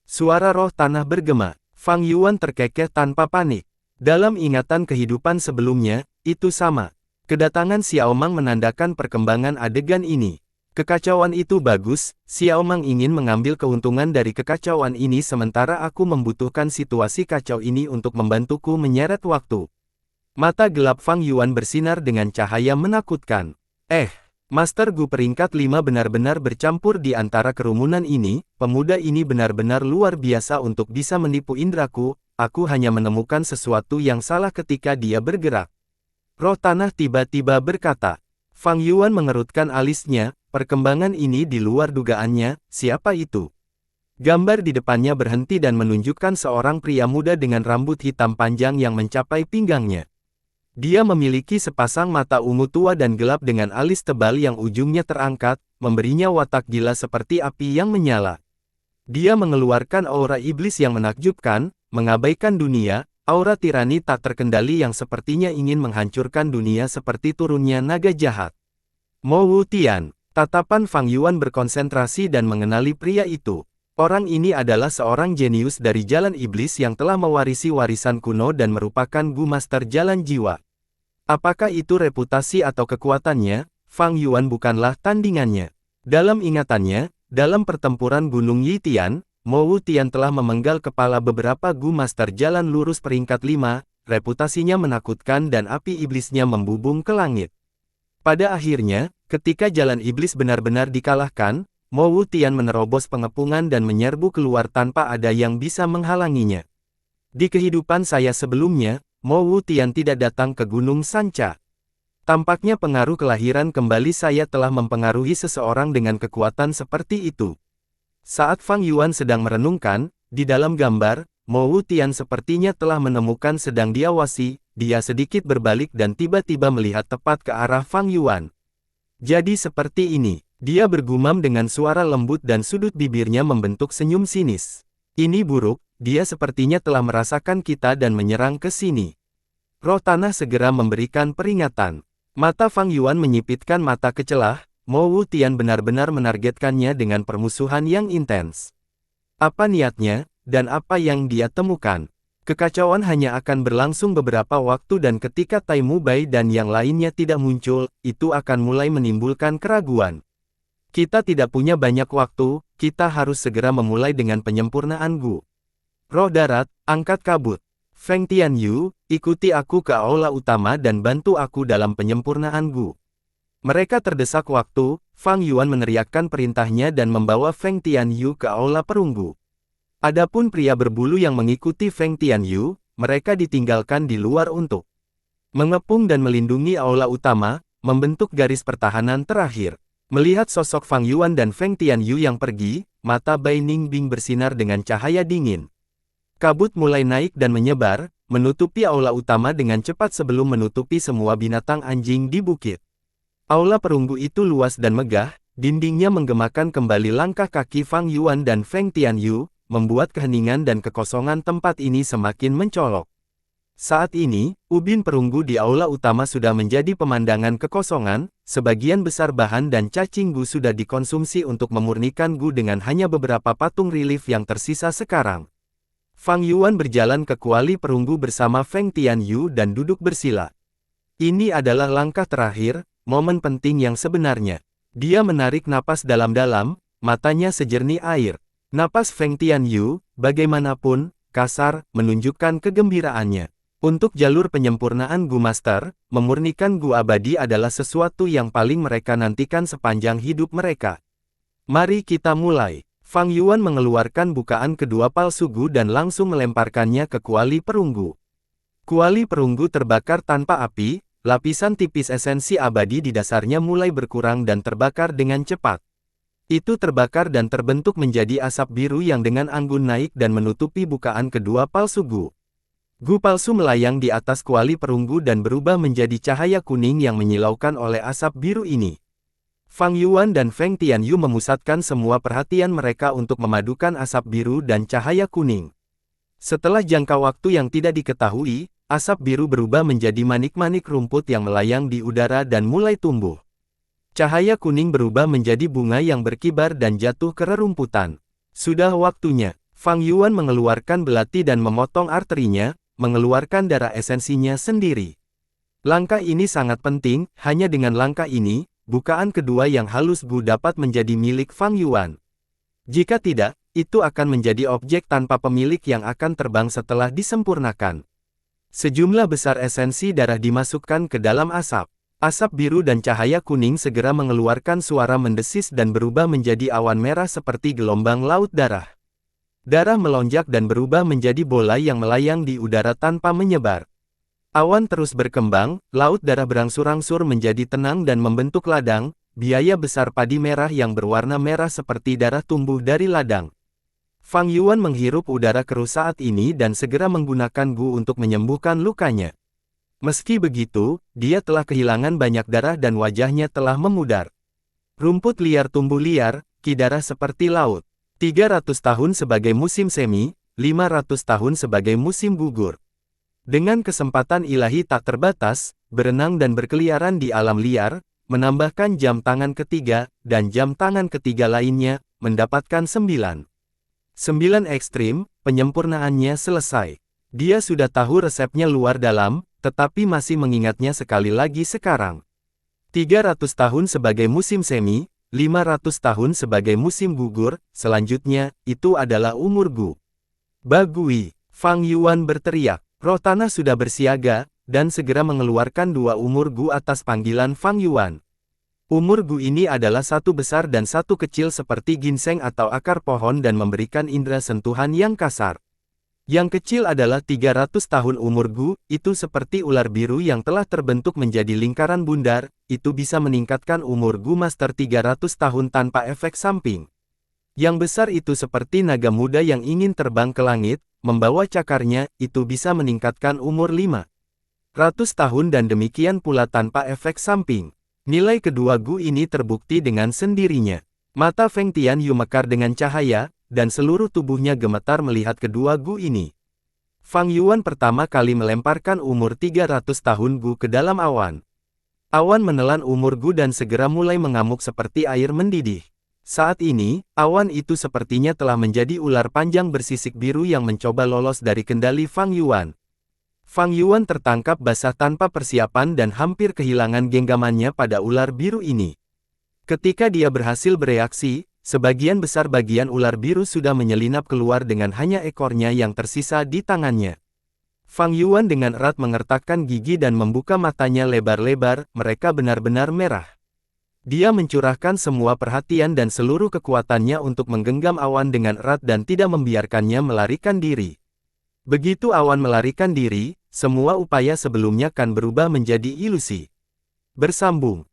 Suara roh tanah bergema, Fang Yuan terkekeh tanpa panik. Dalam ingatan kehidupan sebelumnya, itu sama. Kedatangan Xiao Mang menandakan perkembangan adegan ini. Kekacauan itu bagus, Xiao Mang ingin mengambil keuntungan dari kekacauan ini sementara aku membutuhkan situasi kacau ini untuk membantuku menyeret waktu. Mata gelap Fang Yuan bersinar dengan cahaya menakutkan. Master Gu peringkat 5 benar-benar bercampur di antara kerumunan ini, pemuda ini benar-benar luar biasa untuk bisa menipu indraku, aku hanya menemukan sesuatu yang salah ketika dia bergerak. Roh tanah tiba-tiba berkata. Fang Yuan mengerutkan alisnya, perkembangan ini di luar dugaannya, siapa itu? Gambar di depannya berhenti dan menunjukkan seorang pria muda dengan rambut hitam panjang yang mencapai pinggangnya. Dia memiliki sepasang mata ungu tua dan gelap dengan alis tebal yang ujungnya terangkat, memberinya watak gila seperti api yang menyala. Dia mengeluarkan aura iblis yang menakjubkan, mengabaikan dunia, aura tirani tak terkendali yang sepertinya ingin menghancurkan dunia seperti turunnya naga jahat. Mo Wutian, tatapan Fang Yuan berkonsentrasi dan mengenali pria itu. Orang ini adalah seorang jenius dari jalan iblis yang telah mewarisi warisan kuno dan merupakan Gu Master Jalan Jiwa. Apakah itu reputasi atau kekuatannya? Fang Yuan bukanlah tandingannya. Dalam ingatannya, dalam pertempuran Gunung Yitian, Mo Wutian telah memenggal kepala beberapa Gu Master Jalan Lurus peringkat 5, reputasinya menakutkan dan api iblisnya membubung ke langit. Pada akhirnya, ketika jalan iblis benar-benar dikalahkan, Mo Wutian menerobos pengepungan dan menyerbu keluar tanpa ada yang bisa menghalanginya. Di kehidupan saya sebelumnya, Mo Wutian tidak datang ke Gunung Sanca. Tampaknya pengaruh kelahiran kembali saya telah mempengaruhi seseorang dengan kekuatan seperti itu. Saat Fang Yuan sedang merenungkan, di dalam gambar, Mo Wutian sepertinya telah menemukan sedang diawasi, dia sedikit berbalik dan tiba-tiba melihat tepat ke arah Fang Yuan. Jadi seperti ini, dia bergumam dengan suara lembut dan sudut bibirnya membentuk senyum sinis. Ini buruk, dia sepertinya telah merasakan kita dan menyerang ke sini. Roh tanah segera memberikan peringatan. Mata Fang Yuan menyipitkan mata ke celah, Mo Wutian benar-benar menargetkannya dengan permusuhan yang intens. Apa niatnya, dan apa yang dia temukan? Kekacauan hanya akan berlangsung beberapa waktu dan ketika Tai Mu Bai dan yang lainnya tidak muncul, itu akan mulai menimbulkan keraguan. Kita tidak punya banyak waktu, kita harus segera memulai dengan penyempurnaan Gu. Roh darat, angkat kabut. Feng Tianyu, ikuti aku ke aula utama dan bantu aku dalam penyempurnaan Gu. Mereka terdesak waktu, Fang Yuan meneriakkan perintahnya dan membawa Feng Tianyu ke aula perunggu. Adapun pria berbulu yang mengikuti Feng Tianyu, mereka ditinggalkan di luar untuk mengepung dan melindungi aula utama. membentuk garis pertahanan terakhir. Melihat sosok Fang Yuan dan Feng Tianyu yang pergi, mata Bai Ningbing bersinar dengan cahaya dingin. Kabut mulai naik dan menyebar, menutupi aula utama dengan cepat sebelum menutupi semua binatang anjing di bukit. Aula perunggu itu luas dan megah, dindingnya menggemakan kembali langkah kaki Fang Yuan dan Feng Tianyu, membuat keheningan dan kekosongan tempat ini semakin mencolok. Saat ini, ubin perunggu di aula utama sudah menjadi pemandangan kekosongan, sebagian besar bahan dan cacing gu sudah dikonsumsi untuk memurnikan gu dengan hanya beberapa patung relief yang tersisa sekarang. Fang Yuan berjalan ke kuali perunggu bersama Feng Tianyu dan duduk bersila. Ini adalah langkah terakhir, momen penting yang sebenarnya. Dia menarik napas dalam-dalam, matanya sejernih air. Napas Feng Tianyu, bagaimanapun, kasar, menunjukkan kegembiraannya. Untuk jalur penyempurnaan Gu Master, memurnikan Gu abadi adalah sesuatu yang paling mereka nantikan sepanjang hidup mereka. Mari kita mulai. Fang Yuan mengeluarkan bukaan kedua palsu Gu dan langsung melemparkannya ke kuali perunggu. Kuali perunggu terbakar tanpa api, lapisan tipis esensi abadi di dasarnya mulai berkurang dan terbakar dengan cepat. Itu terbakar dan terbentuk menjadi asap biru yang dengan anggun naik dan menutupi bukaan kedua palsu Gu. Gu palsu melayang di atas kuali perunggu dan berubah menjadi cahaya kuning yang menyilaukan oleh asap biru ini. Fang Yuan dan Feng Tianyu memusatkan semua perhatian mereka untuk memadukan asap biru dan cahaya kuning. Setelah jangka waktu yang tidak diketahui, asap biru berubah menjadi manik-manik rumput yang melayang di udara dan mulai tumbuh. Cahaya kuning berubah menjadi bunga yang berkibar dan jatuh ke rerumputan. Sudah waktunya. Fang Yuan mengeluarkan belati dan memotong arterinya, mengeluarkan darah esensinya sendiri. Langkah ini sangat penting, hanya dengan langkah ini, bukaan kedua yang halus Gu dapat menjadi milik Fang Yuan. Jika tidak, itu akan menjadi objek tanpa pemilik yang akan terbang setelah disempurnakan. Sejumlah besar esensi darah dimasukkan ke dalam asap. Asap biru dan cahaya kuning segera mengeluarkan suara mendesis dan berubah menjadi awan merah seperti gelombang laut darah. Darah melonjak dan berubah menjadi bola yang melayang di udara tanpa menyebar. Awan terus berkembang, laut darah berangsur-angsur menjadi tenang dan membentuk ladang, biaya besar padi merah yang berwarna merah seperti darah tumbuh dari ladang. Fang Yuan menghirup udara keruh saat ini dan segera menggunakan Gu untuk menyembuhkan lukanya. Meski begitu, dia telah kehilangan banyak darah dan wajahnya telah memudar. Rumput liar tumbuh liar, ki darah seperti laut. 300 tahun sebagai musim semi, 500 tahun sebagai musim gugur. Dengan kesempatan ilahi tak terbatas, berenang dan berkeliaran di alam liar, menambahkan jam tangan ketiga, dan jam tangan ketiga lainnya, mendapatkan 9. 9 ekstrim, penyempurnaannya selesai. Dia sudah tahu resepnya luar dalam, tetapi masih mengingatnya sekali lagi sekarang. 300 tahun sebagai musim semi, 500 tahun sebagai musim gugur, selanjutnya, itu adalah umur Gu. Bagui, Fang Yuan berteriak. Roh tanah sudah bersiaga, dan segera mengeluarkan 2 umur Gu atas panggilan Fang Yuan. Umur Gu ini adalah satu besar dan satu kecil seperti ginseng atau akar pohon dan memberikan indera sentuhan yang kasar. Yang kecil adalah 300 tahun umur Gu, itu seperti ular biru yang telah terbentuk menjadi lingkaran bundar, itu bisa meningkatkan umur Gu Master 300 tahun tanpa efek samping. Yang besar itu seperti naga muda yang ingin terbang ke langit, membawa cakarnya, itu bisa meningkatkan umur 500 tahun dan demikian pula tanpa efek samping. Nilai kedua Gu ini terbukti dengan sendirinya. Mata Feng Tianyu mekar dengan cahaya, dan seluruh tubuhnya gemetar melihat kedua Gu ini. Fang Yuan pertama kali melemparkan umur 300 tahun Gu ke dalam awan. Awan menelan umur Gu dan segera mulai mengamuk seperti air mendidih. Saat ini, awan itu sepertinya telah menjadi ular panjang bersisik biru yang mencoba lolos dari kendali Fang Yuan. Fang Yuan tertangkap basah tanpa persiapan dan hampir kehilangan genggamannya pada ular biru ini. Ketika dia berhasil bereaksi, sebagian besar bagian ular biru sudah menyelinap keluar dengan hanya ekornya yang tersisa di tangannya. Fang Yuan dengan erat mengertakkan gigi dan membuka matanya lebar-lebar, mereka benar-benar merah. Dia mencurahkan semua perhatian dan seluruh kekuatannya untuk menggenggam awan dengan erat dan tidak membiarkannya melarikan diri. Begitu awan melarikan diri, semua upaya sebelumnya kan berubah menjadi ilusi. Bersambung.